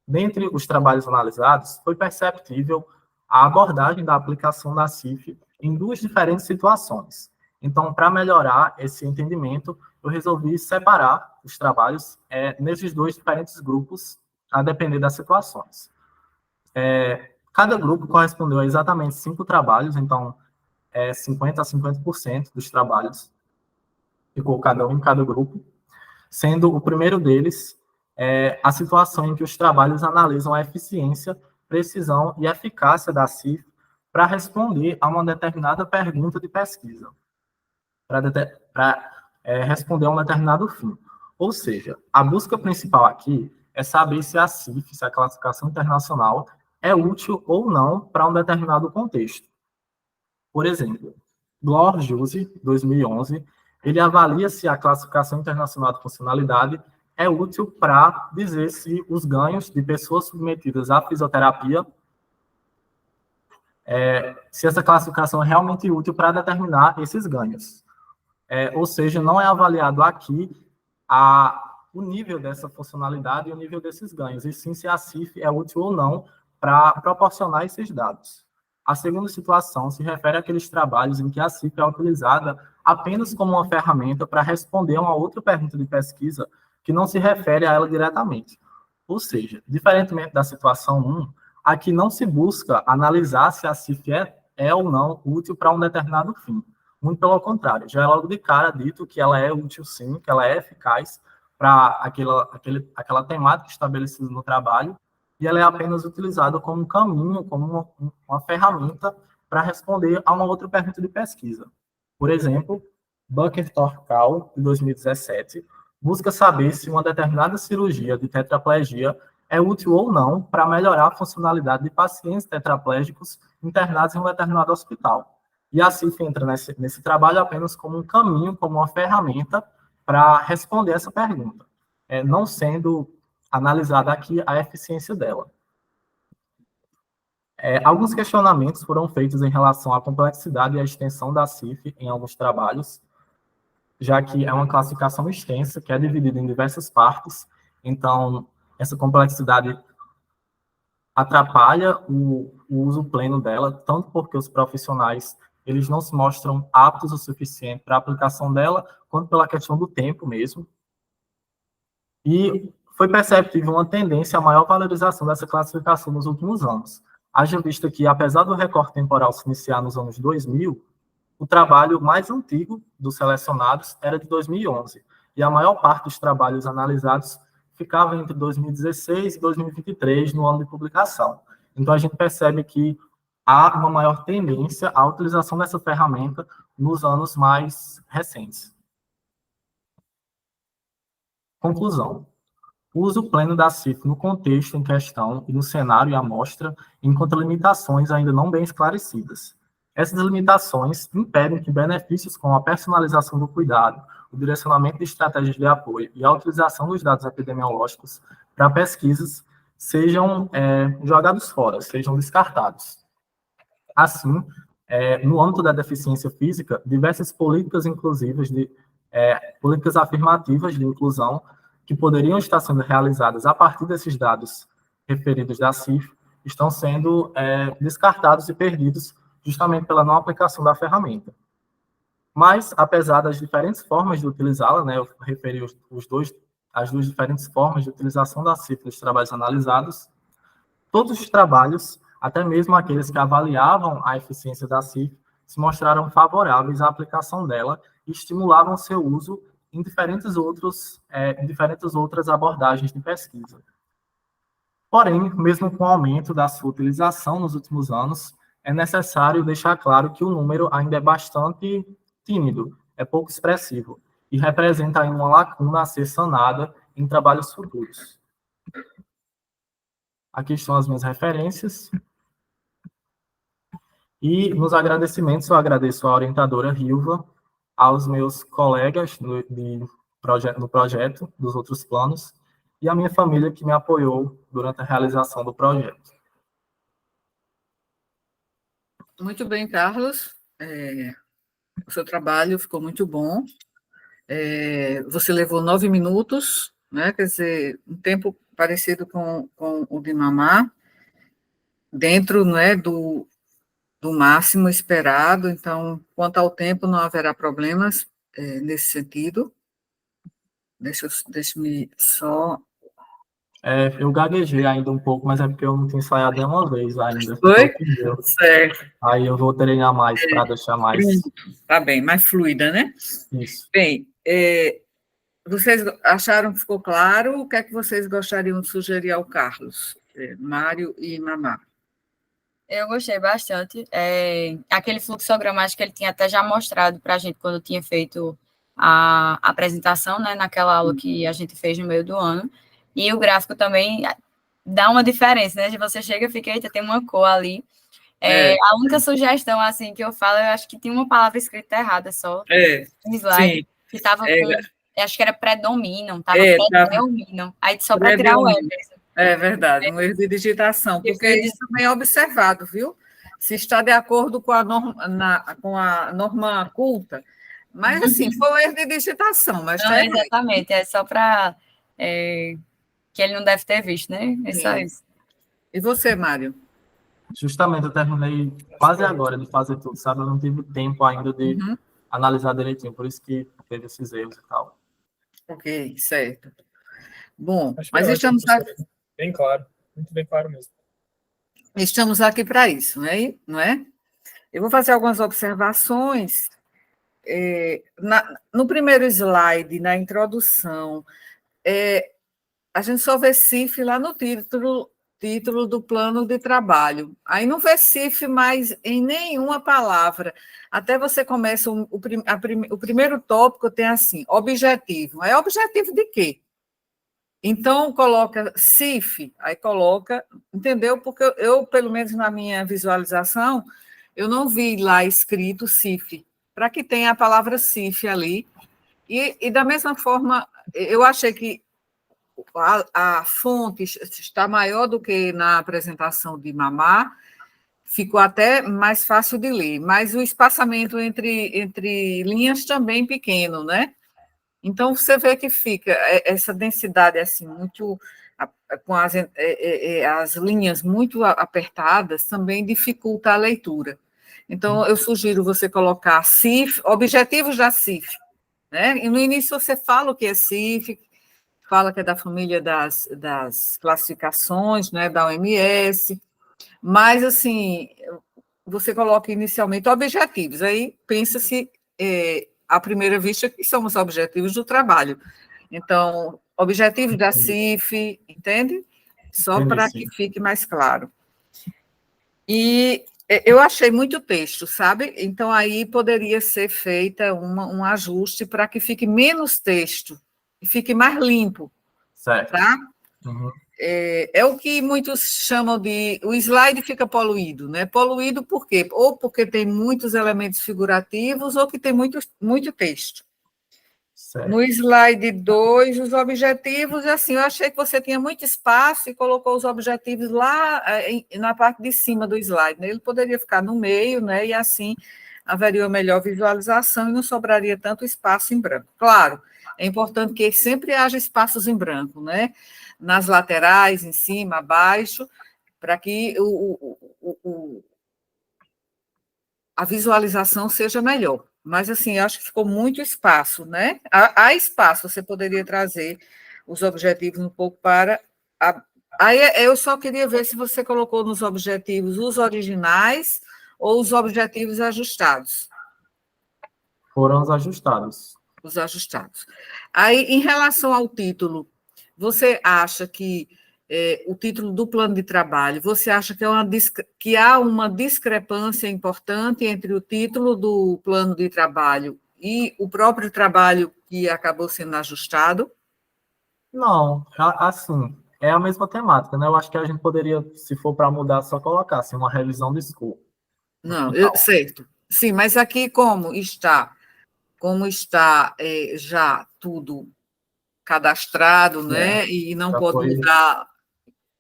Dentre os trabalhos analisados, foi perceptível a abordagem da aplicação da CIF em duas diferentes situações. Então, para melhorar esse entendimento, eu resolvi separar os trabalhos nesses dois diferentes grupos, a depender das situações. Cada grupo correspondeu a exatamente 5 trabalhos, então 50% a 50% dos trabalhos ficou cada um em cada grupo, sendo o primeiro deles a situação em que os trabalhos analisam a eficiência, precisão e eficácia da CIF para responder a uma determinada pergunta de pesquisa, para responder a um determinado fim. Ou seja, a busca principal aqui é saber se a CIF, se a classificação internacional, é útil ou não para um determinado contexto. Por exemplo, Glor-Juse, 2011, ele avalia se a classificação internacional de funcionalidade é útil para dizer se os ganhos de pessoas submetidas à fisioterapia, se essa classificação é realmente útil para determinar esses ganhos. Ou seja, não é avaliado aqui o nível dessa funcionalidade e o nível desses ganhos, e sim se a CIF é útil ou não para proporcionar esses dados. A segunda situação se refere àqueles trabalhos em que a CIF é utilizada apenas como uma ferramenta para responder a uma outra pergunta de pesquisa que não se refere a ela diretamente. Ou seja, diferentemente da situação 1, aqui não se busca analisar se a CIF é ou não útil para um determinado fim. Muito pelo contrário, já é logo de cara dito que ela é útil sim, que ela é eficaz para aquela temática estabelecida no trabalho, e ela é apenas utilizada como um caminho, como uma ferramenta para responder a uma outra pergunta de pesquisa. Por exemplo, Bucker-Torkal, de 2017, busca saber se uma determinada cirurgia de tetraplegia é útil ou não para melhorar a funcionalidade de pacientes tetraplégicos internados em um determinado hospital. E a CIF entra nesse trabalho apenas como um caminho, como uma ferramenta para responder essa pergunta, não sendo analisada aqui a eficiência dela. Alguns questionamentos foram feitos em relação à complexidade e à extensão da CIF em alguns trabalhos, já que é uma classificação extensa, que é dividida em diversas partes, então essa complexidade atrapalha o uso pleno dela, tanto porque os profissionais eles não se mostram aptos o suficiente para a aplicação dela, quanto pela questão do tempo mesmo. E foi perceptível uma tendência à maior valorização dessa classificação nos últimos anos. Haja vista que, apesar do recorte temporal se iniciar nos anos 2000, o trabalho mais antigo dos selecionados era de 2011, e a maior parte dos trabalhos analisados ficava entre 2016 e 2023, no ano de publicação. Então, a gente percebe que há uma maior tendência à utilização dessa ferramenta nos anos mais recentes. Conclusão. O uso pleno da CIF no contexto em questão e no cenário e amostra encontra limitações ainda não bem esclarecidas. Essas limitações impedem que benefícios como a personalização do cuidado, o direcionamento de estratégias de apoio e a utilização dos dados epidemiológicos para pesquisas sejam jogados fora, sejam descartados. Assim, no âmbito da deficiência física, diversas políticas inclusivas, políticas afirmativas de inclusão, que poderiam estar sendo realizadas a partir desses dados referidos da CIF, estão sendo descartados e perdidos justamente pela não aplicação da ferramenta. Mas, apesar das diferentes formas de utilizá-la, eu referi as duas diferentes formas de utilização da CIF nos trabalhos analisados, todos os trabalhos, até mesmo aqueles que avaliavam a eficiência da CIF, se mostraram favoráveis à aplicação dela e estimulavam seu uso em diferentes outras abordagens de pesquisa. Porém, mesmo com o aumento da sua utilização nos últimos anos, é necessário deixar claro que o número ainda é bastante tímido, é pouco expressivo, e representa ainda uma lacuna a ser sanada em trabalhos futuros. Aqui estão as minhas referências. E nos agradecimentos, eu agradeço à orientadora Rilva, aos meus colegas no projeto, dos outros planos, e à minha família que me apoiou durante a realização do projeto. Muito bem, Carlos. O seu trabalho ficou muito bom. Você levou 9 minutos, né? Quer dizer, um tempo parecido com o de Mamá, dentro, não é, do máximo esperado. Então, quanto ao tempo, não haverá problemas nesse sentido. Deixa-me só... Eu gaguejei ainda um pouco, mas é porque eu não tinha ensaiado nenhuma vez ainda. Foi? Certo. Aí eu vou treinar mais para deixar mais... Tá bem, mais fluida, né? Isso. Bem, vocês acharam que ficou claro? O que é que vocês gostariam de sugerir ao Carlos, Mário e Mamá? Eu gostei bastante. Aquele fluxogramático que ele tinha até já mostrado para a gente quando tinha feito a apresentação, né, naquela aula que a gente fez no meio do ano. E o gráfico também dá uma diferença, né? De você chega e fica, eita, tem uma cor ali. A única sugestão, assim, que eu falo, eu acho que tinha uma palavra escrita errada só. No slide. Sim. Que estava com... acho que era predominam, estava predominam. Aí só para tirar o E. É verdade, um erro de digitação, porque isso também é observado, viu? Se está de acordo com a norma culta. Mas, assim, foi um erro de digitação. Mas não, exatamente, é só para... que ele não deve ter visto, né? É só isso. E você, Mário? Justamente, eu terminei quase agora de fazer tudo, sabe? Eu não tive tempo ainda de analisar direitinho, por isso que teve esses erros e tal. Ok, certo. Bom, Achei mas ótimo, professora. Bem claro, muito bem claro mesmo. estamos aqui para isso, não é? Eu vou fazer algumas observações. No primeiro slide, na introdução, a gente só vê CIF lá no título do plano de trabalho. Aí não vê CIF mais em nenhuma palavra. Até você começa o primeiro tópico tem assim, objetivo. É objetivo de quê? Então, coloca CIF, aí coloca, entendeu? Porque eu, pelo menos na minha visualização, eu não vi lá escrito CIF, para que tenha a palavra CIF ali. E da mesma forma, eu achei que a fonte está maior do que na apresentação de Mamá, ficou até mais fácil de ler, mas o espaçamento entre linhas também pequeno, né? Então, você vê que fica essa densidade assim, muito com as linhas muito apertadas, também dificulta a leitura. Então, eu sugiro você colocar CIF, objetivos da CIF, né? E no início você fala o que é CIF, fala que é da família das classificações, né, da OMS, mas, assim, você coloca inicialmente objetivos, aí pensa-se, à primeira vista, que são os objetivos do trabalho. Então, objetivos da CIF, entende? Só para que fique mais claro. E eu achei muito texto, sabe? Então, aí poderia ser feita um ajuste para que fique menos texto e fique mais limpo, Certo. tá? Uhum. É o que muitos chamam de... O slide fica poluído, né? Poluído por quê? Ou porque tem muitos elementos figurativos, ou que tem muito texto. Certo. No slide 2, os objetivos, assim, eu achei que você tinha muito espaço e colocou os objetivos lá na parte de cima do slide, né? Ele poderia ficar no meio, né? E assim haveria uma melhor visualização e não sobraria tanto espaço em branco. Claro, é importante que sempre haja espaços em branco, né? Nas laterais, em cima, abaixo, para que a visualização seja melhor. Mas, assim, eu acho que ficou muito espaço, né? Há espaço, você poderia trazer os objetivos um pouco para... Aí eu só queria ver se você colocou nos objetivos os originais ou os objetivos ajustados. Foram os ajustados. Os ajustados. Aí, em relação ao título, você acha que o título do plano de trabalho, você acha que há uma discrepância importante entre o título do plano de trabalho e o próprio trabalho que acabou sendo ajustado? Não, assim, é a mesma temática, né? Eu acho que a gente poderia, se for para mudar, só colocar assim, uma revisão de escopo. Não, certo. Sim, mas aqui como está já tudo cadastrado, né? E não pode mudar,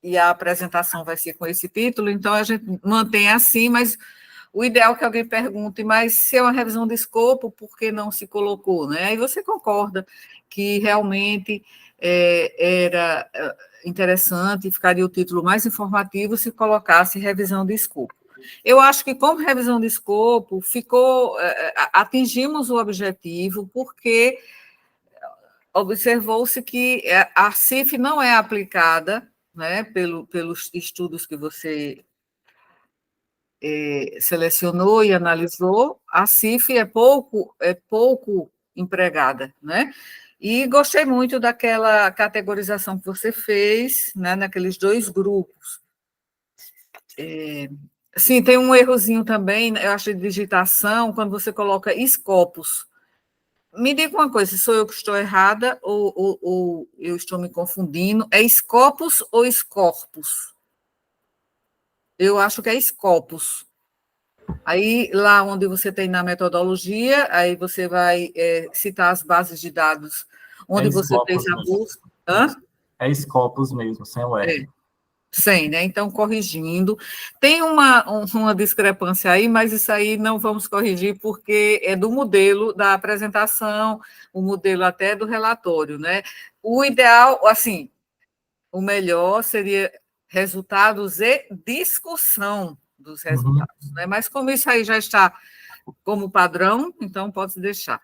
e a apresentação vai ser com esse título, então a gente mantém assim, mas o ideal é que alguém pergunte, mas se é uma revisão de escopo, por que não se colocou, né? Aí você concorda que realmente era interessante, ficaria o título mais informativo se colocasse revisão de escopo. Eu acho que, como revisão de escopo, atingimos o objetivo, porque observou-se que a CIF não é aplicada, né, pelos estudos que você selecionou e analisou, a CIF é pouco empregada, né? E gostei muito daquela categorização que você fez, né, naqueles 2 grupos. Sim, tem um errozinho também, eu acho, de digitação, quando você coloca escopos. Me diga uma coisa, se sou eu que estou errada ou eu estou me confundindo. É Scopus ou Scorpus? Eu acho que é Scopus. Aí, lá onde você tem na metodologia, aí você vai citar as bases de dados onde você fez a busca. Hã? É Scopus mesmo, sem o R. Sem, né? Então, corrigindo. Tem uma discrepância aí, mas isso aí não vamos corrigir, porque é do modelo da apresentação, o modelo até do relatório, né? O ideal, assim, o melhor seria resultados e discussão dos resultados, né? Mas como isso aí já está como padrão, então pode deixar.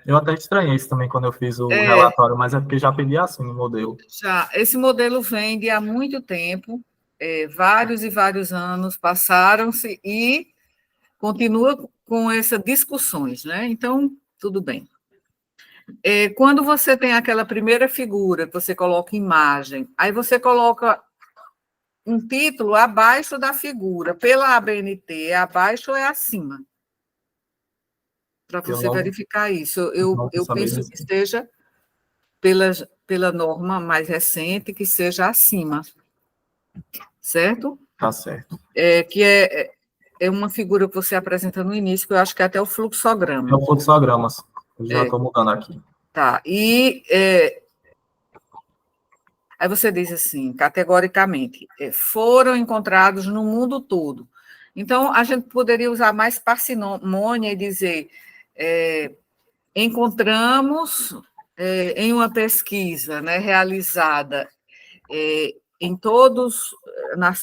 Eu até estranhei isso também quando eu fiz o relatório, mas é porque já pedi assim no modelo. Já, esse modelo vem de há muito tempo, vários e vários anos passaram-se e continua com essas discussões, né? Então, tudo bem. Quando você tem aquela primeira figura, que você coloca imagem, aí você coloca um título abaixo da figura, pela ABNT, abaixo ou é acima? Para você verificar isso. Eu penso que esteja pela norma mais recente, que seja acima, certo? Tá certo. Que é uma figura que você apresenta no início, que eu acho que é até o fluxograma. É o fluxograma, eu já estou mudando aqui. Tá, aí você diz assim, categoricamente, foram encontrados no mundo todo. Então, a gente poderia usar mais parcimônia e dizer, encontramos em uma pesquisa, né, realizada em todos, na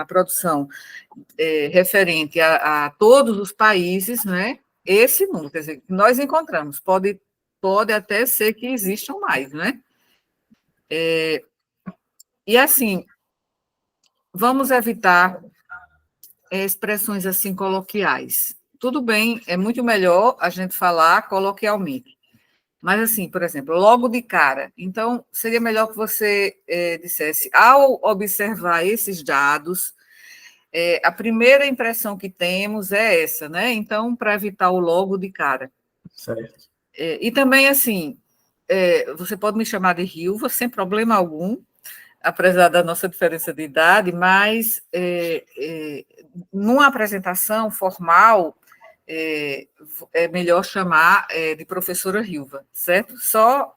produção referente a todos os países, né, esse número, quer dizer, nós encontramos, pode até ser que existam mais, né? E assim, vamos evitar expressões assim coloquiais. Tudo bem, é muito melhor a gente falar coloquialmente. Mas, assim, por exemplo, logo de cara. Então, seria melhor que você dissesse, ao observar esses dados, a primeira impressão que temos é essa, né? Então, para evitar o logo de cara. Certo. E também, assim, você pode me chamar de Rilva, sem problema algum, apesar da nossa diferença de idade, mas numa apresentação formal, é melhor chamar de professora Rilva, certo? Só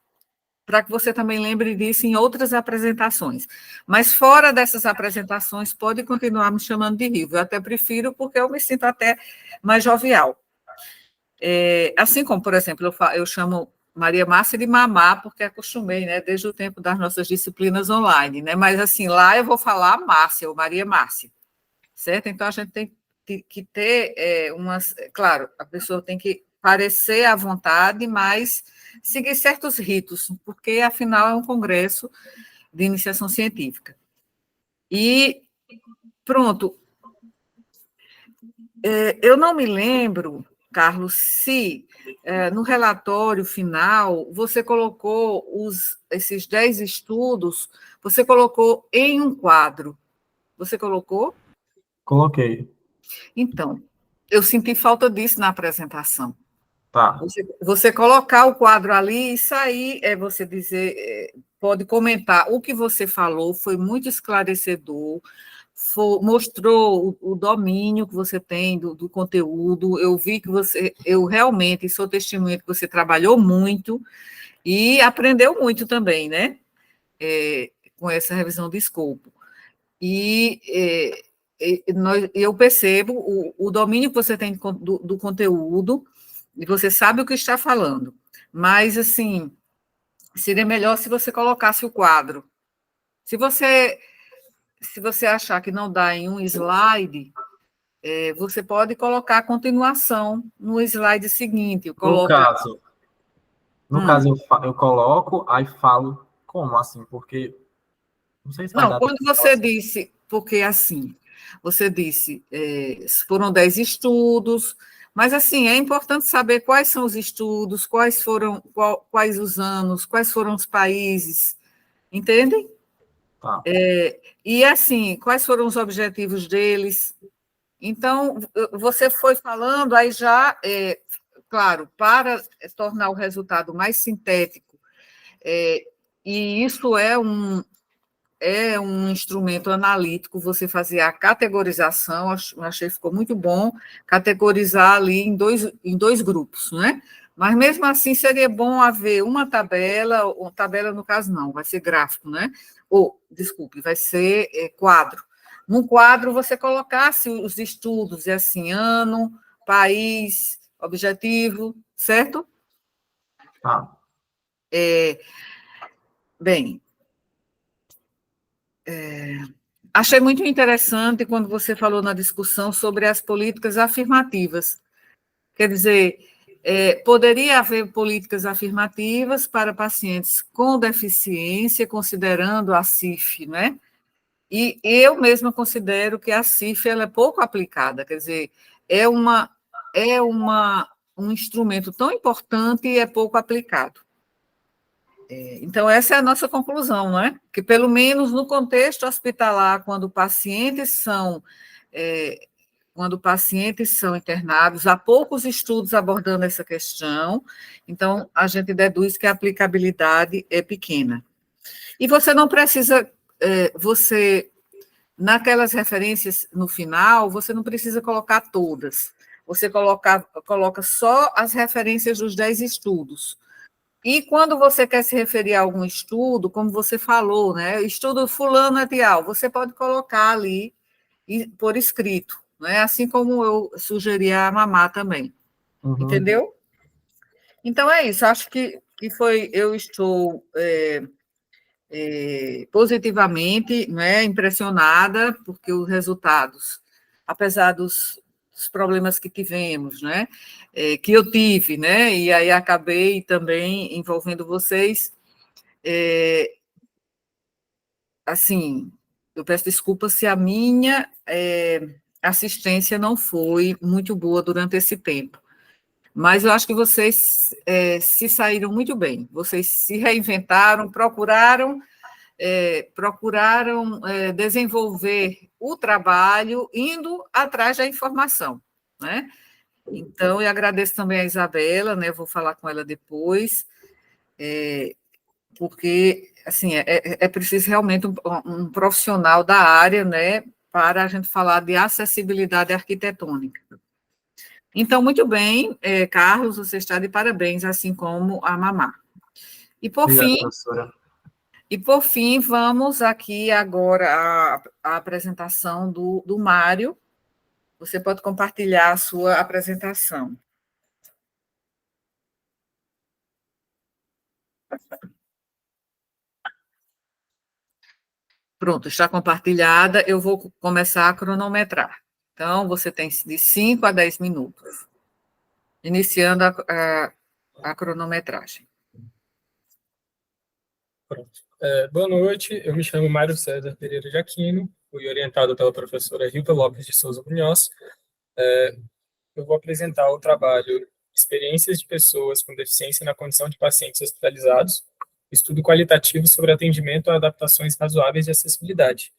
para que você também lembre disso em outras apresentações. Mas fora dessas apresentações, pode continuar me chamando de Rilva. Eu até prefiro, porque eu me sinto até mais jovial. Assim como, por exemplo, eu chamo Maria Márcia de Mamá, porque acostumei, né, desde o tempo das nossas disciplinas online, né? Mas, assim, lá eu vou falar Márcia, ou Maria Márcia, certo? Então, a gente tem que ter claro, a pessoa tem que parecer à vontade, mas seguir certos ritos, porque, afinal, é um congresso de iniciação científica. E, pronto, eu não me lembro, Carlos, se no relatório final você colocou esses 10 estudos, você colocou em um quadro. Você colocou? Coloquei. Então, eu senti falta disso na apresentação. Tá. Você colocar o quadro ali e sair, você dizer, pode comentar o que você falou, foi muito esclarecedor, mostrou o domínio que você tem do conteúdo, eu vi que eu realmente sou testemunha que você trabalhou muito e aprendeu muito também, né? Com essa revisão de escopo. Eu percebo o domínio que você tem do conteúdo, e você sabe o que está falando, mas, assim, seria melhor se você colocasse o quadro. Se você achar que não dá em um slide, você pode colocar a continuação no slide seguinte. No caso, eu coloco, aí falo como assim, porque não sei se vai Não, dar quando tempo. você disse, porque assim, você disse, foram 10 estudos, mas assim, é importante saber quais são os estudos, quais os anos, quais foram os países, entendem? Tá. E assim, quais foram os objetivos deles. Então, você foi falando, aí já, claro, para tornar o resultado mais sintético, e isso é um instrumento analítico, você fazer a categorização, achei que ficou muito bom, categorizar ali em dois grupos, né? Mas, mesmo assim, seria bom haver uma tabela no caso não, vai ser gráfico, né? Desculpe, vai ser quadro. Num quadro, você colocasse os estudos, e assim, ano, país, objetivo, certo? Tá. Bem, achei muito interessante quando você falou na discussão sobre as políticas afirmativas. Quer dizer, Poderia haver políticas afirmativas para pacientes com deficiência, considerando a CIF, né? E eu mesma considero que a CIF ela é pouco aplicada, quer dizer, é um instrumento tão importante e é pouco aplicado. Então, essa é a nossa conclusão, não é? Que, pelo menos no contexto hospitalar, quando pacientes são internados, há poucos estudos abordando essa questão, então a gente deduz que a aplicabilidade é pequena. E você não precisa, naquelas referências no final, você não precisa colocar todas, você coloca só as referências dos 10 estudos. E quando você quer se referir a algum estudo, como você falou, né, estudo fulano et al., você pode colocar ali por escrito, né, assim como eu sugeri a Mamá também. Uhum. Entendeu? Então é isso, acho que eu estou positivamente, né, impressionada, porque os resultados, apesar dos problemas que tivemos, né, que eu tive, né, e aí acabei também envolvendo vocês, assim, eu peço desculpa se a minha assistência não foi muito boa durante esse tempo, mas eu acho que vocês se saíram muito bem, vocês se reinventaram, procuraram desenvolver o trabalho indo atrás da informação, né? Então, eu agradeço também a Isabela, né? Vou falar com ela depois, porque, assim, é preciso realmente um profissional da área, né? Para a gente falar de acessibilidade arquitetônica. Então, muito bem, Carlos, você está de parabéns, assim como a Mamá. E, por Obrigado, fim, professora. vamos aqui agora à apresentação do Mário. Você pode compartilhar a sua apresentação. Pronto, está compartilhada. Eu vou começar a cronometrar. Então, você tem de 5 a 10 minutos. Iniciando a cronometragem. Pronto. Boa noite, eu me chamo Mário César Pereira de Aquino, fui orientado pela professora Hilda Lopes de Souza Munhoz. Eu vou apresentar o trabalho Experiências de Pessoas com Deficiência na Condição de Pacientes Hospitalizados, estudo qualitativo sobre atendimento a adaptações razoáveis de acessibilidade.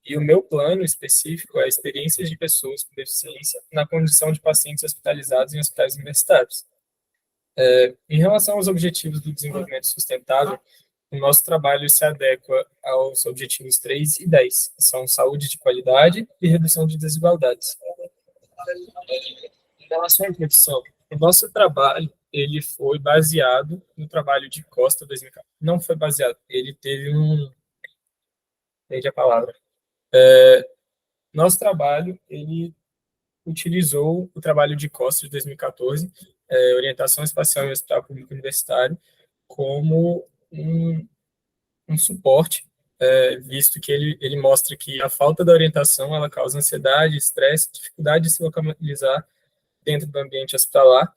E o meu plano específico é Experiências de Pessoas com Deficiência na Condição de Pacientes Hospitalizados em Hospitais Universitários. Em relação aos objetivos do desenvolvimento sustentável, o nosso trabalho se adequa aos objetivos 3 e 10, que são saúde de qualidade e redução de desigualdades. Em relação à introdução, o nosso trabalho ele foi baseado no trabalho de Costa 2014. Não foi baseado, ele teve perdi a palavra. Nosso trabalho, ele utilizou o trabalho de Costa de 2014, Orientação Espacial em Hospital Público Universitário, como um suporte, visto que ele mostra que a falta da orientação ela causa ansiedade, estresse, dificuldade de se localizar dentro do ambiente hospitalar,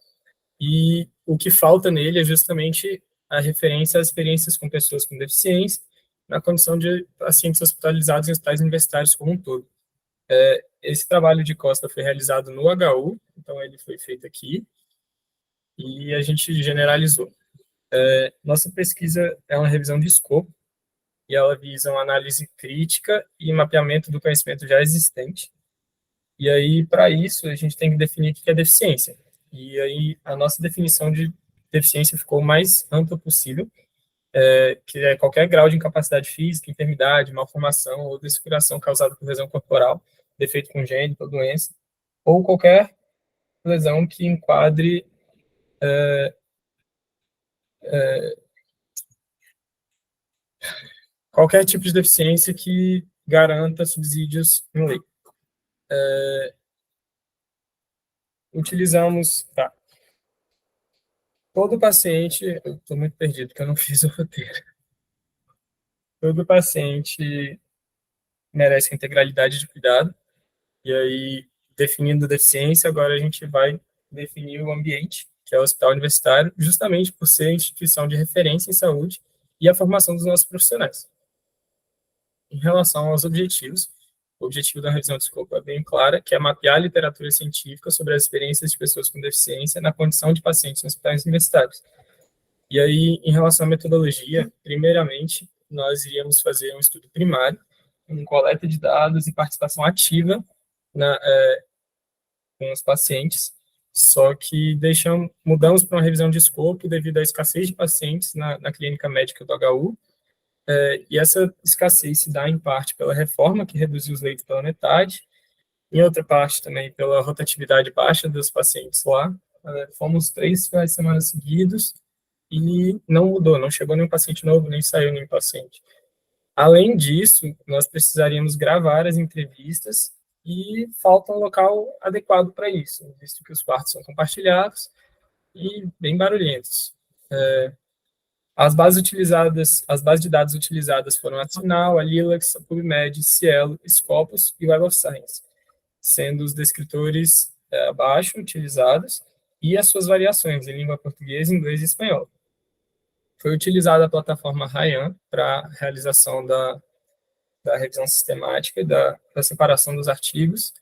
e o que falta nele é justamente a referência às experiências com pessoas com deficiência, na condição de pacientes hospitalizados em hospitais universitários como um todo. Esse trabalho de Costa foi realizado no HU, então ele foi feito aqui, e a gente generalizou. Nossa pesquisa é uma revisão de escopo, e ela visa uma análise crítica e mapeamento do conhecimento já existente. E aí, para isso, a gente tem que definir o que é deficiência. E aí, a nossa definição de deficiência ficou o mais ampla possível, que é qualquer grau de incapacidade física, enfermidade, malformação ou desfiguração causada por lesão corporal, defeito congênito ou doença, ou qualquer lesão que enquadre qualquer tipo de deficiência que garanta subsídios em lei. Utilizamos... Tá. Todo paciente... Eu estou muito perdido, porque eu não fiz o roteiro. Todo paciente merece a integralidade de cuidado. E aí, definindo a deficiência, agora a gente vai definir o ambiente, que é o Hospital Universitário, justamente por ser instituição de referência em saúde e a formação dos nossos profissionais. Em relação aos objetivos, o objetivo da revisão de escopo é bem clara, que é mapear a literatura científica sobre as experiências de pessoas com deficiência na condição de pacientes em hospitais universitários. E aí, em relação à metodologia, primeiramente, nós iríamos fazer um estudo primário, com coleta de dados e participação ativa com os pacientes, só que mudamos para uma revisão de escopo devido à escassez de pacientes na clínica médica do HU, e essa escassez se dá, em parte, pela reforma, que reduziu os leitos pela metade, em outra parte também pela rotatividade baixa dos pacientes lá. Fomos 3 finais de semana seguidos e não mudou, não chegou nenhum paciente novo, nem saiu nenhum paciente. Além disso, nós precisaríamos gravar as entrevistas e falta um local adequado para isso, visto que os quartos são compartilhados e bem barulhentos. As bases de dados utilizadas foram a Sinal, a Lilacs, a PubMed, Cielo, Scopus e Web of Science, sendo os descritores abaixo utilizados e as suas variações em língua portuguesa, inglês e espanhol. Foi utilizada a plataforma Ryan para a realização da revisão sistemática e da separação dos artigos.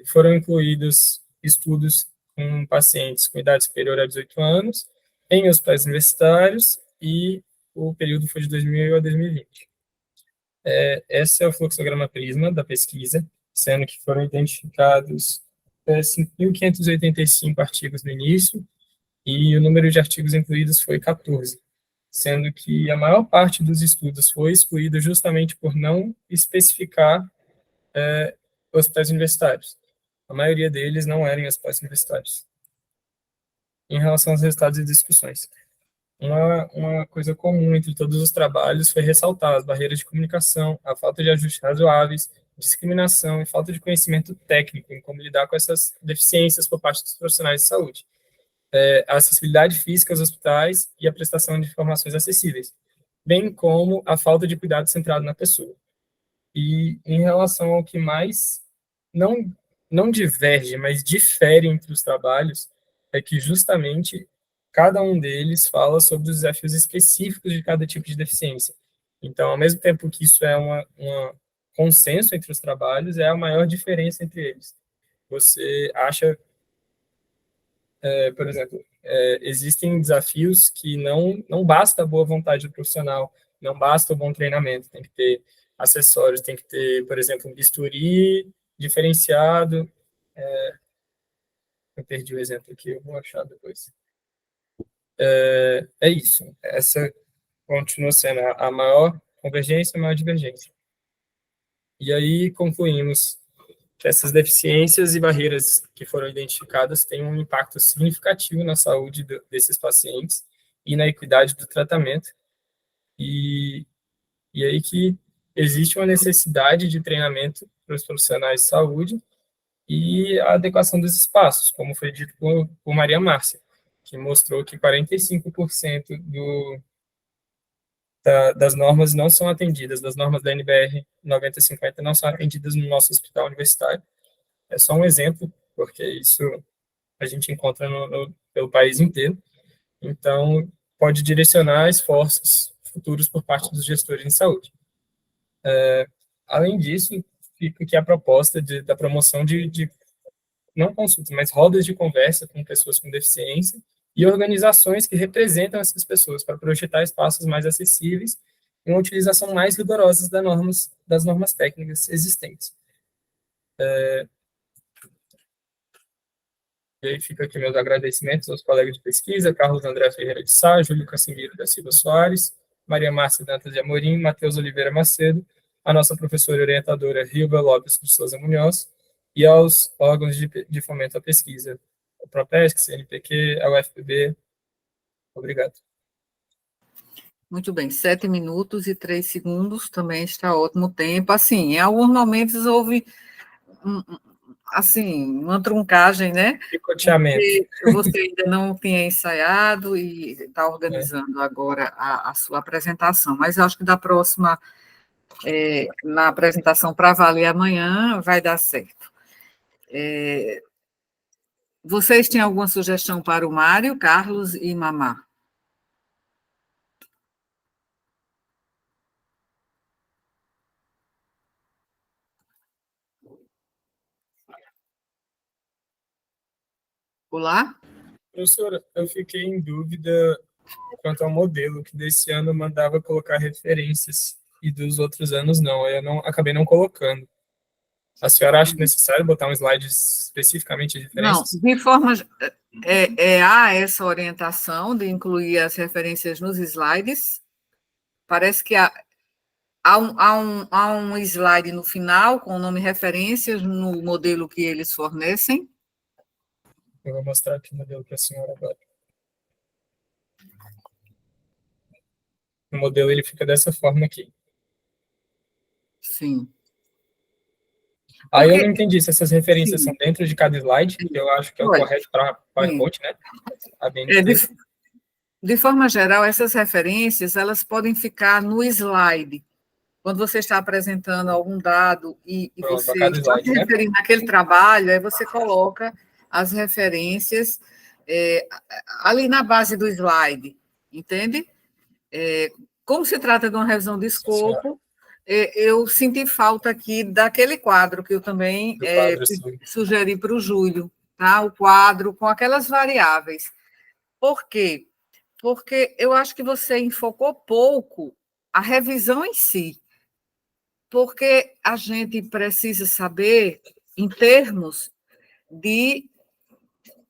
Foram incluídos estudos com pacientes com idade superior a 18 anos, em hospitais universitários, e o período foi de 2000 a 2020. Esse é o fluxograma Prisma da pesquisa, sendo que foram identificados 5.585 artigos no início, e o número de artigos incluídos foi 14, sendo que a maior parte dos estudos foi excluída justamente por não especificar hospitais universitários. A maioria deles não eram hospitais universitários. Em relação aos resultados e discussões, uma coisa comum entre todos os trabalhos foi ressaltar as barreiras de comunicação, a falta de ajustes razoáveis, discriminação e falta de conhecimento técnico em como lidar com essas deficiências por parte dos profissionais de saúde, a acessibilidade física aos hospitais e a prestação de informações acessíveis, bem como a falta de cuidado centrado na pessoa. E em relação ao que mais não diverge, mas difere entre os trabalhos, é que justamente cada um deles fala sobre os desafios específicos de cada tipo de deficiência. Então, ao mesmo tempo que isso é um consenso entre os trabalhos, é a maior diferença entre eles. Você acha, por exemplo, existem desafios que não basta a boa vontade do profissional, não basta o bom treinamento, tem que ter acessórios, tem que ter, por exemplo, um bisturi diferenciado. Eu perdi o exemplo aqui, eu vou achar depois. É isso. Essa continua sendo a maior convergência, a maior divergência. E aí concluímos que essas deficiências e barreiras que foram identificadas têm um impacto significativo na saúde desses pacientes e na equidade do tratamento. E aí que existe uma necessidade de treinamento para os profissionais de saúde e a adequação dos espaços, como foi dito por Maria Márcia, que mostrou que 45% das normas não são atendidas, das normas da NBR 9050 não são atendidas no nosso hospital universitário. É só um exemplo, porque isso a gente encontra pelo país inteiro. Então, pode direcionar esforços futuros por parte dos gestores em saúde. Além disso, fica aqui a proposta da promoção de não consultas, mas rodas de conversa com pessoas com deficiência e organizações que representam essas pessoas para projetar espaços mais acessíveis e uma utilização mais rigorosa das normas técnicas existentes. E aí fica aqui meus agradecimentos aos colegas de pesquisa, Carlos André Ferreira de Sá, Júlio Cassimiro da Silva Soares, Maria Márcia Dantas de Amorim, Matheus Oliveira Macedo, a nossa professora orientadora Hilva Lopes de Souza Munhoz, e aos órgãos de fomento à pesquisa, o PROPESC, CNPq, a UFPB. Obrigado. Muito bem, 7 minutos e 3 segundos, também está ótimo tempo. Assim, em alguns momentos houve uma truncagem, né? Picoteamento. Você ainda não tinha ensaiado e está organizando agora a sua apresentação, mas acho que da próxima, na apresentação para valer amanhã, vai dar certo. Vocês têm alguma sugestão para o Mário, Carlos e Mamá? Olá? Professora, eu fiquei em dúvida quanto ao modelo, que desse ano mandava colocar referências e dos outros anos não. Eu não acabei não colocando. A senhora acha necessário botar um slide especificamente de Não, referências? de forma. Há essa orientação de incluir as referências nos slides. Parece que há um slide no final com o nome referências no modelo que eles fornecem. Eu vou mostrar aqui o modelo para a senhora agora. O modelo ele fica dessa forma aqui. Sim. Aí eu Porque, não entendi se essas referências sim, são dentro de cada slide, que eu acho que é o olha, correto para sim. PowerPoint, né? A É, BNT. de forma geral, essas referências elas podem ficar no slide. Quando você está apresentando algum dado e Pronto, a você cada está slide, se né? referindo àquele trabalho, aí você coloca as referências ali na base do slide, entende? Como se trata de uma revisão de Sim, senhora. escopo, eu senti falta aqui daquele quadro que eu também Do quadro, assim. sugeri para o Júlio, tá? O quadro com aquelas variáveis. Por quê? Porque eu acho que você enfocou pouco a revisão em si, porque a gente precisa saber, em termos de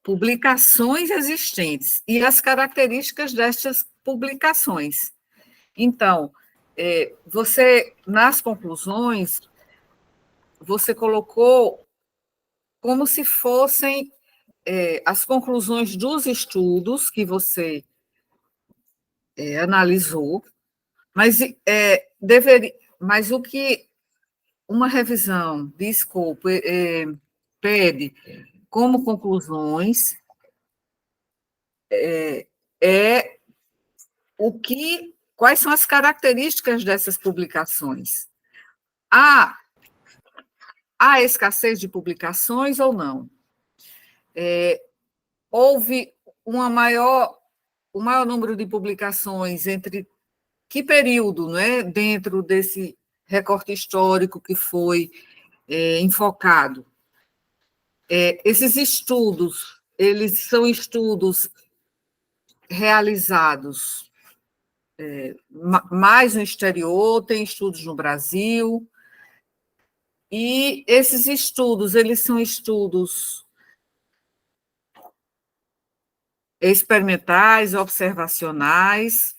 publicações existentes e as características destas publicações. Então, você, nas conclusões, você colocou como se fossem as conclusões dos estudos que você analisou, mas mas o que uma revisão de escopo pede como conclusões é quais são as características dessas publicações. Há escassez de publicações ou não? Houve um maior número de publicações entre que período, não é, dentro desse recorte histórico que foi enfocado? Esses estudos, eles são estudos realizados mais no exterior, tem estudos no Brasil, e esses estudos, eles são estudos experimentais, observacionais,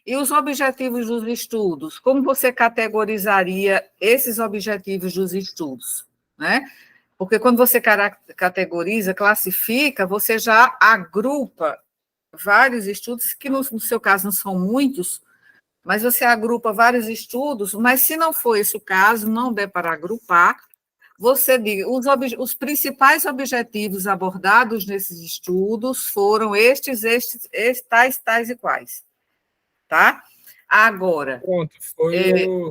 e os objetivos dos estudos, como você categorizaria esses objetivos dos estudos, né? Porque quando você categoriza, classifica, você já agrupa vários estudos, que no seu caso não são muitos, mas você agrupa vários estudos, mas se não for esse o caso, não der para agrupar, você diz, os principais objetivos abordados nesses estudos foram estes, tais e quais, tá? Agora, Pronto, foi o...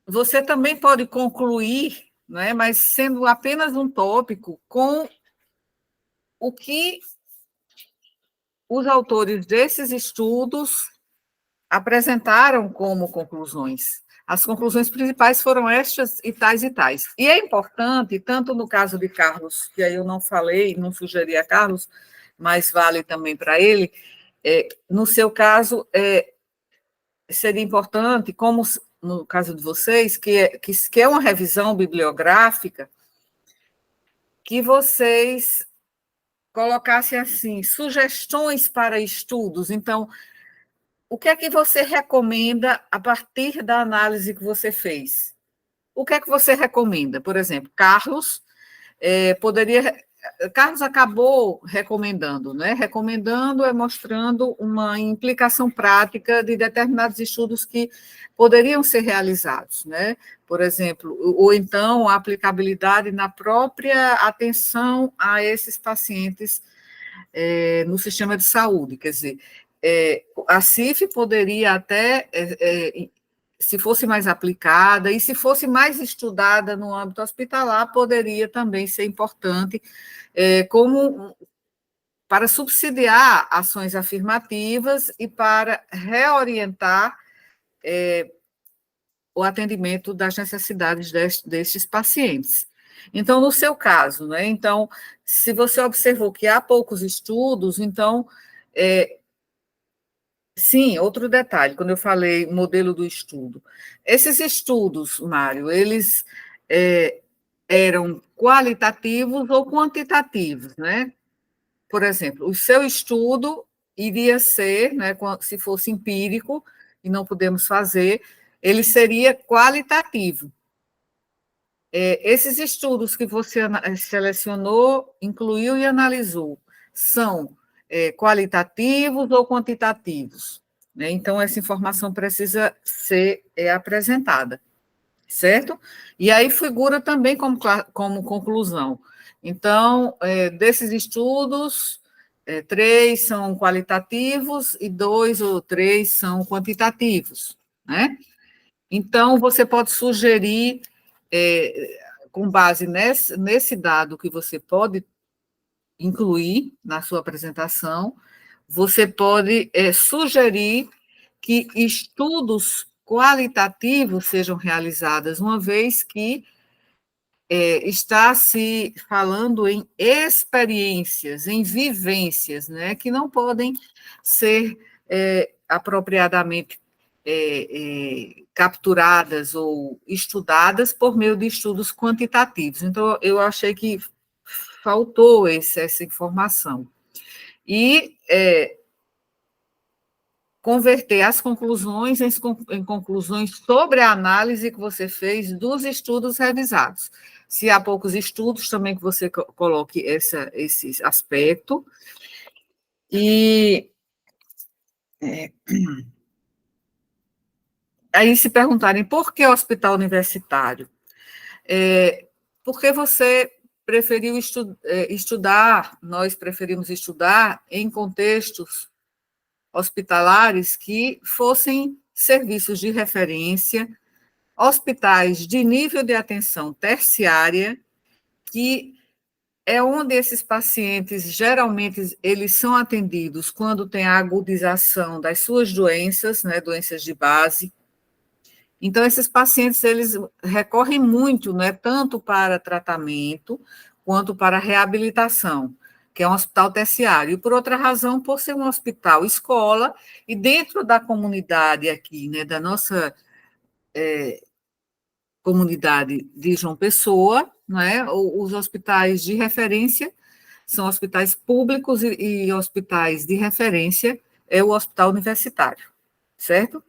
você também pode concluir, né, mas sendo apenas um tópico, com o que os autores desses estudos apresentaram como conclusões. As conclusões principais foram estas e tais e tais. E é importante, tanto no caso de Carlos, que aí eu não falei, não sugeri a Carlos, mas vale também para ele, no seu caso, seria importante, como no caso de vocês, que é uma revisão bibliográfica, que vocês colocassem assim, sugestões para estudos. Então, o que é que você recomenda a partir da análise que você fez? O que é que você recomenda? Por exemplo, Carlos Carlos acabou recomendando, né? Recomendando mostrando uma implicação prática de determinados estudos que poderiam ser realizados, né? Por exemplo, ou então a aplicabilidade na própria atenção a esses pacientes no sistema de saúde, quer dizer, a CIF poderia até, se fosse mais aplicada e se fosse mais estudada no âmbito hospitalar, poderia também ser importante como para subsidiar ações afirmativas e para reorientar o atendimento das necessidades destes pacientes. Então, no seu caso, né? Então, se você observou que há poucos estudos, então, sim, outro detalhe, quando eu falei modelo do estudo, esses estudos, Mário, eles eram qualitativos ou quantitativos, né? Por exemplo, o seu estudo iria ser, né, se fosse empírico, e não podemos fazer, ele seria qualitativo. Esses estudos que você selecionou, incluiu e analisou, são qualitativos ou quantitativos? Né? Então, essa informação precisa ser apresentada, certo? E aí figura também como conclusão. Então, desses estudos, 3 são qualitativos e 2 ou 3 são quantitativos, né? Então, você pode sugerir, com base nesse dado que você pode incluir na sua apresentação, você pode sugerir que estudos qualitativos sejam realizados, uma vez que está se falando em experiências, em vivências, né, que não podem ser apropriadamente capturadas ou estudadas por meio de estudos quantitativos. Então, eu achei que faltou essa informação. E converter as conclusões em conclusões sobre a análise que você fez dos estudos revisados. Se há poucos estudos, também que você coloque esse aspecto. E aí, se perguntarem por que hospital universitário? Porque você preferiu estudar, nós preferimos estudar em contextos hospitalares que fossem serviços de referência, hospitais de nível de atenção terciária, que é onde esses pacientes, geralmente, eles são atendidos quando tem a agudização das suas doenças, né, doenças de base. Então, esses pacientes, eles recorrem muito, né, tanto para tratamento, quanto para reabilitação, que é um hospital terciário, e por outra razão, por ser um hospital escola, e dentro da comunidade aqui, né, da nossa comunidade de João Pessoa, né, os hospitais de referência são hospitais públicos e hospitais de referência é o hospital universitário, certo?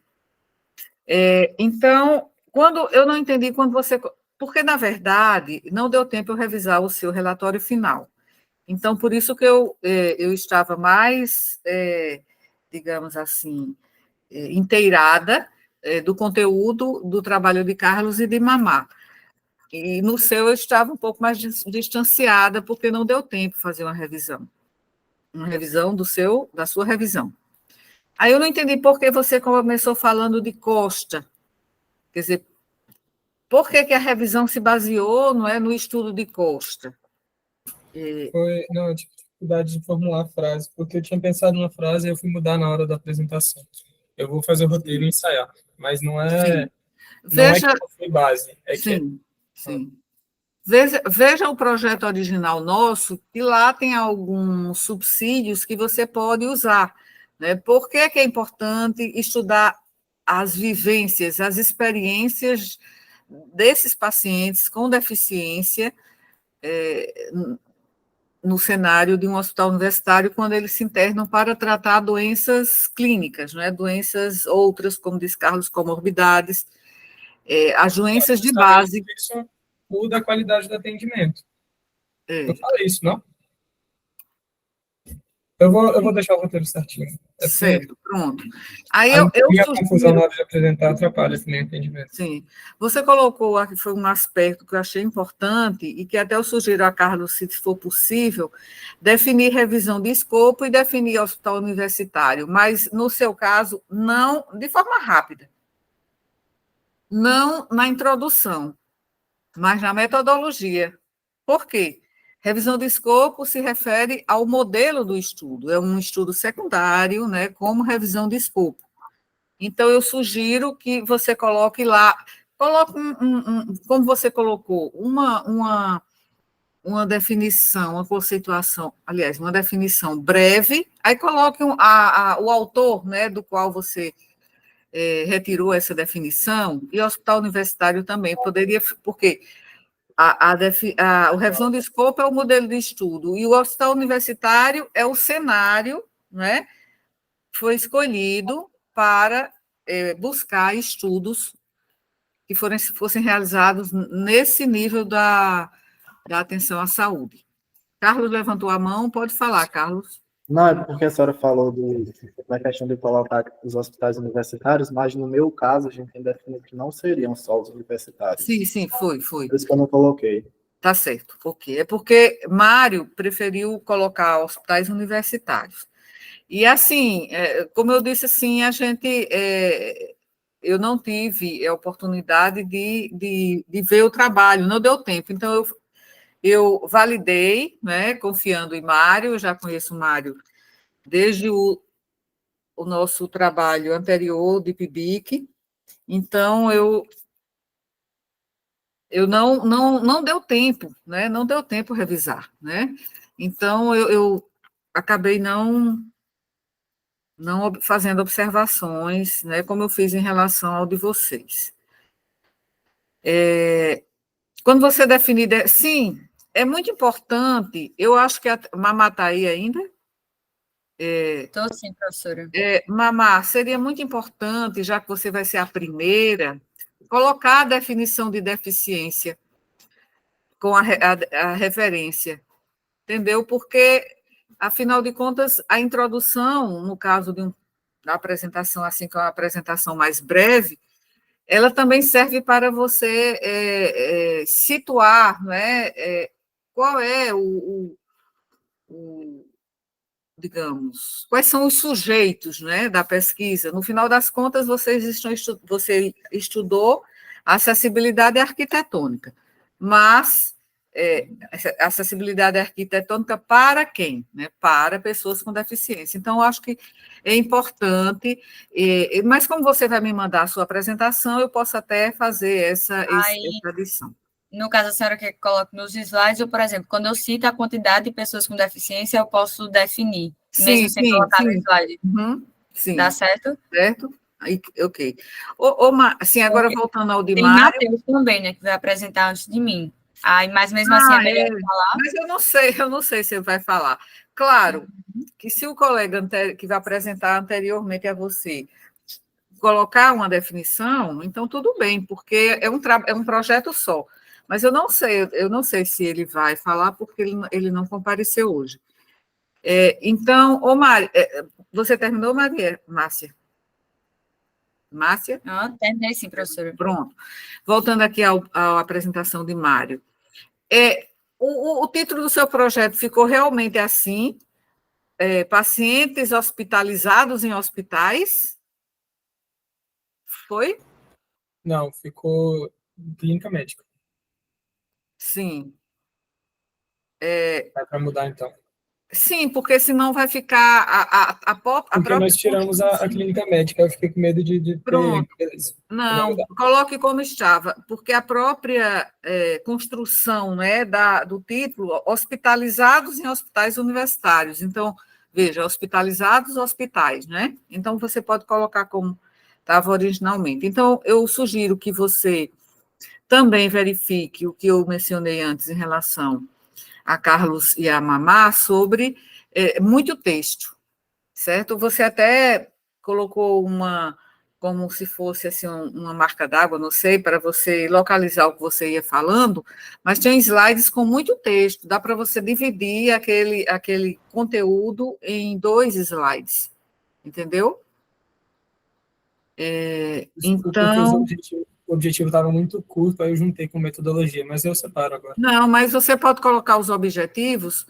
Então, quando eu não entendi quando você... Porque, na verdade, não deu tempo eu revisar o seu relatório final. Então, por isso que eu estava mais, digamos assim, inteirada do conteúdo do trabalho de Carlos e de Mamá. E no seu eu estava um pouco mais distanciada, porque não deu tempo fazer uma revisão da sua revisão. Aí eu não entendi por que você começou falando de Costa. Quer dizer, por que a revisão se baseou, não é, no estudo de Costa? Não, eu tive dificuldade de formular a frase, porque eu tinha pensado numa frase e eu fui mudar na hora da apresentação. Eu vou fazer o roteiro e ensaiar, mas não é, não é que não foi base, é sim, que... Sim. Veja o projeto original nosso, que lá tem alguns subsídios que você pode usar. Né? Por que é importante estudar as vivências, as experiências desses pacientes com deficiência no cenário de um hospital universitário, quando eles se internam para tratar doenças clínicas, né? Doenças outras, como diz Carlos, comorbidades, as doenças de base. Isso muda a qualidade do atendimento. Eu falei isso, não? Eu vou deixar o roteiro certinho. Certo, pronto. Aí a eu confusão na hora de apresentar atrapalha também o entendimento. Sim. Você colocou aqui, foi um aspecto que eu achei importante e que até eu sugiro a Carlos, se for possível, definir revisão de escopo e definir hospital universitário, mas, no seu caso, não de forma rápida. Não na introdução, mas na metodologia. Por quê? Revisão de escopo se refere ao modelo do estudo, é um estudo secundário, né, como revisão de escopo. Então, eu sugiro que você coloque lá, coloque como você colocou, uma definição, uma conceituação, aliás, uma definição breve, aí coloque o autor, né, do qual você retirou essa definição, e o hospital universitário também poderia, porque o revisão de escopo é o modelo de estudo, e o hospital universitário é o cenário, né, foi escolhido para buscar estudos que fossem realizados nesse nível da atenção à saúde. Carlos levantou a mão, pode falar, Carlos. Não, é porque a senhora falou da questão de colocar os hospitais universitários, mas no meu caso, a gente tem definido que não seriam só os universitários. Sim, foi. Por isso que eu não coloquei. Tá certo, ok. É porque Mário preferiu colocar hospitais universitários. E, assim, como eu disse, assim, eu não tive a oportunidade de ver o trabalho, não deu tempo. Então, eu validei, né, confiando em Mário, eu já conheço o Mário desde o nosso trabalho anterior de PIBIC, então eu não deu tempo, né, não deu tempo revisar, né, então eu acabei não fazendo observações, né, como eu fiz em relação ao de vocês. Quando você definir, sim, é muito importante, eu acho que a Mamá está aí ainda? Estou sim, professora. Mamá, seria muito importante, já que você vai ser a primeira, colocar a definição de deficiência com a referência, entendeu? Porque, afinal de contas, a introdução, no caso da apresentação, assim, que é uma apresentação mais breve, ela também serve para você situar, né, qual é digamos, quais são os sujeitos, né, da pesquisa. No final das contas, você estudou acessibilidade arquitetônica, mas acessibilidade arquitetônica para quem? Né? Para pessoas com deficiência. Então, eu acho que é importante, mas como você vai me mandar a sua apresentação, eu posso até fazer essa adição. No caso, a senhora quer que coloque nos slides, ou, por exemplo, quando eu cito a quantidade de pessoas com deficiência, eu posso definir, mesmo sem colocar no slide. Sim. Dá certo? Certo? Ok. Assim, agora voltando ao de Tem Mário. Matheus também, né, que vai apresentar antes de mim. Mas mesmo assim é melhor falar. Mas eu não sei se ele vai falar. Claro, que se o colega que vai apresentar anteriormente a você colocar uma definição, então tudo bem, porque é um projeto só. Mas eu não sei se ele vai falar, porque ele não compareceu hoje. Então, Mário, você terminou, Márcia? Márcia? Terminei sim, professora. Pronto. Voltando aqui à apresentação de Mário. O título do seu projeto ficou realmente assim? Pacientes hospitalizados em hospitais? Foi? Não, ficou clínica médica. Sim. Vai para mudar, então. Sim, porque senão vai ficar Porque nós tiramos a clínica médica, eu fiquei com medo de Pronto. ter... Beleza. Não, coloque como estava, porque a própria construção, né, do título, hospitalizados em hospitais universitários. Então, veja, hospitalizados hospitais, né? Então, você pode colocar como estava originalmente. Então, eu sugiro que você também verifique o que eu mencionei antes em relação a Carlos e a Mamá sobre muito texto, certo? Você até colocou como se fosse assim, uma marca d'água, não sei, para você localizar o que você ia falando, mas tem slides com muito texto, dá para você dividir aquele conteúdo em 2 slides, entendeu? Então... O objetivo estava muito curto, aí eu juntei com metodologia, mas eu separo agora. Não, mas você pode colocar os objetivos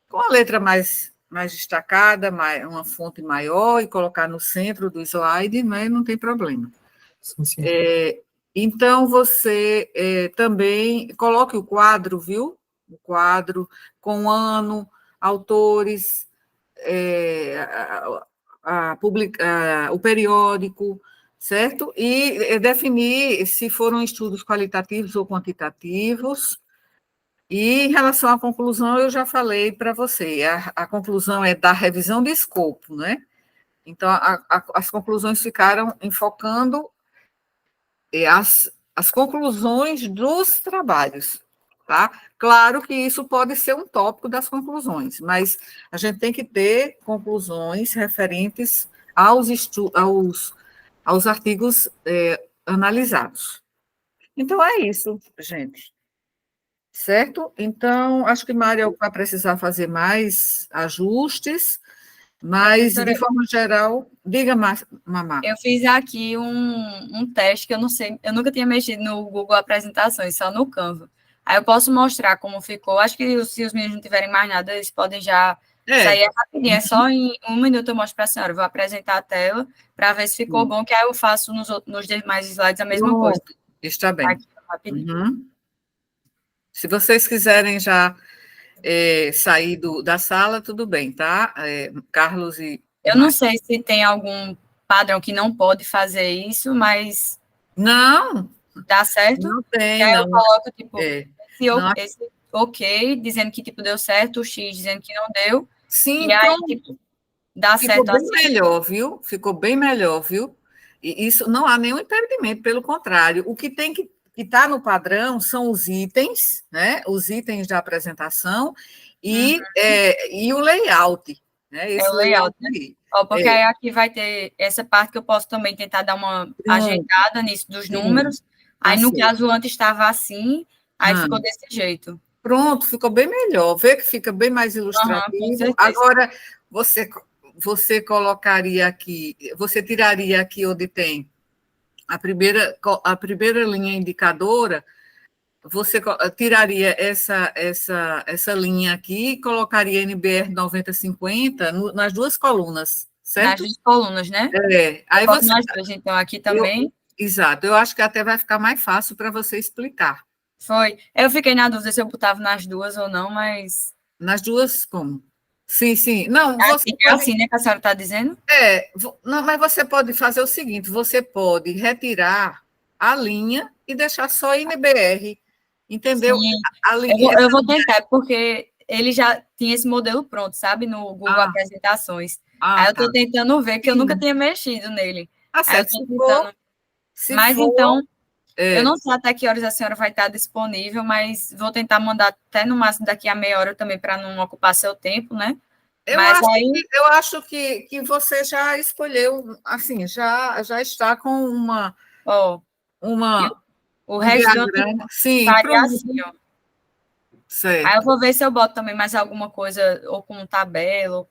com a letra mais destacada, uma fonte maior, e colocar no centro do slide, né, não tem problema. Sim. Então, você também coloque o quadro, viu? o quadro, com ano, autores, o periódico, certo? E definir se foram estudos qualitativos ou quantitativos. E em relação à conclusão, eu já falei para você, a conclusão é da revisão de escopo, né? Então, as conclusões ficaram enfocando as conclusões dos trabalhos, tá? Claro que isso pode ser um tópico das conclusões, mas a gente tem que ter conclusões referentes aos artigos analisados. Então, é isso, gente. Certo? Então, acho que Mária vai precisar fazer mais ajustes, mas, de forma geral, diga, Mamá. Eu fiz aqui um teste que eu não sei, eu nunca tinha mexido no Google Apresentações, só no Canva. Aí eu posso mostrar como ficou. Acho que se os meninos não tiverem mais nada, eles podem já sair rapidinho. É só em 1 minuto eu mostro para a senhora. Eu vou apresentar a tela para ver se ficou bom, que aí eu faço nos demais slides a mesma coisa. Está bem. Aqui, rapidinho. Se vocês quiserem já sair da sala, tudo bem, tá? Carlos e... Eu não sei se tem algum padrão que não pode fazer isso, mas... Não! Dá certo? Não tem, aí não. Eu coloco, tipo, não. esse ok, dizendo que, tipo, deu certo, o X dizendo que não deu. Sim, e aí, tipo, dá certo bem assim. melhor, viu? Ficou bem melhor, viu? E isso não há nenhum impedimento, pelo contrário. O que tem que estar no padrão são os itens, né? Os itens da apresentação e o layout, né? Esse o layout, né? Porque aí aqui vai ter essa parte que eu posso também tentar dar uma ajeitada nisso dos números. Aí, no caso, antes estava assim, aí ficou desse jeito. Pronto, ficou bem melhor. Vê que fica bem mais ilustrativo. Agora, você colocaria aqui, você tiraria aqui onde tem a primeira linha indicadora, você tiraria essa linha aqui e colocaria NBR 9050 nas duas colunas, certo? Nas duas colunas, né? Aí você... Nas duas, então, aqui também. Exato, eu acho que até vai ficar mais fácil para você explicar. Foi. Eu fiquei na dúvida se eu botava nas duas ou não, mas... Nas duas, como? Sim. Não, você pode... assim, né, que a senhora está dizendo? Não, mas você pode fazer o seguinte, você pode retirar a linha e deixar só NBR, entendeu? Eu vou tentar, porque ele já tinha esse modelo pronto, sabe, no Google Apresentações. Aí eu estou tentando ver, que eu nunca tinha mexido nele. Certo, mas então, eu não sei até que horas a senhora vai estar disponível, mas vou tentar mandar até no máximo daqui a meia hora também, para não ocupar seu tempo, né? Eu acho que você já escolheu, assim, já está com uma o resto faria assim, ó. Certo. Aí eu vou ver se eu boto também mais alguma coisa, ou com tabela,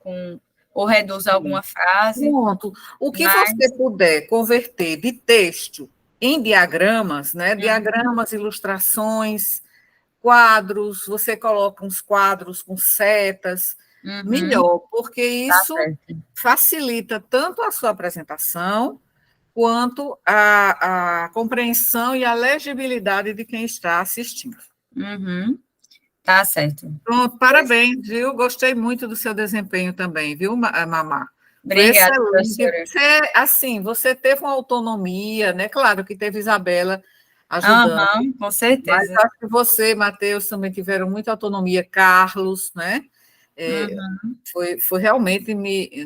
ou reduzo alguma frase. Pronto. O que você puder converter de texto em diagramas, né? Diagramas, ilustrações, quadros, você coloca uns quadros com setas, melhor, porque isso facilita tanto a sua apresentação quanto a compreensão e a legibilidade de quem está assistindo. Tá certo. Pronto, parabéns, viu? Gostei muito do seu desempenho também, viu, Mamá? Obrigada, professora. Você teve uma autonomia, né? Claro que teve Isabela ajudando. Com certeza. Mas acho que você, Matheus, também tiveram muita autonomia, Carlos, né? Foi realmente,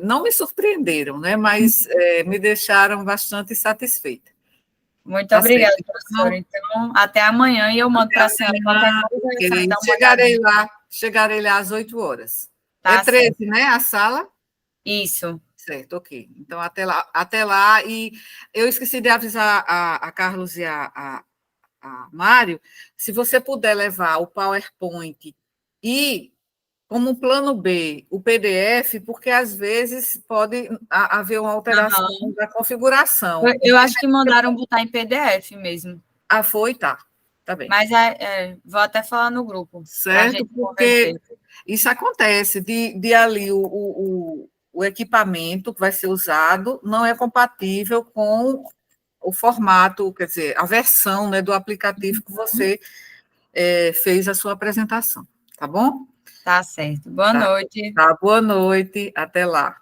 não me surpreenderam, né? Mas me deixaram bastante satisfeita. Muito obrigada, professora. Então, até amanhã e eu mando para a senhora qualquer coisa. Chegarei lá às 8 horas. Tá 13, né, a sala? Isso. Certo, ok. Então, até lá. E eu esqueci de avisar a Carlos e a Mário, se você puder levar o PowerPoint e, como plano B, o PDF, porque às vezes pode haver uma alteração da configuração. Eu acho que mandaram botar em PDF mesmo. Foi? Tá bem. Mas vou até falar no grupo. Certo, porque isso acontece, de ali o equipamento que vai ser usado não é compatível com o formato, quer dizer, a versão, né, do aplicativo que você fez a sua apresentação. Tá bom? Tá certo. Boa Tá. noite. Tá, boa noite, até lá.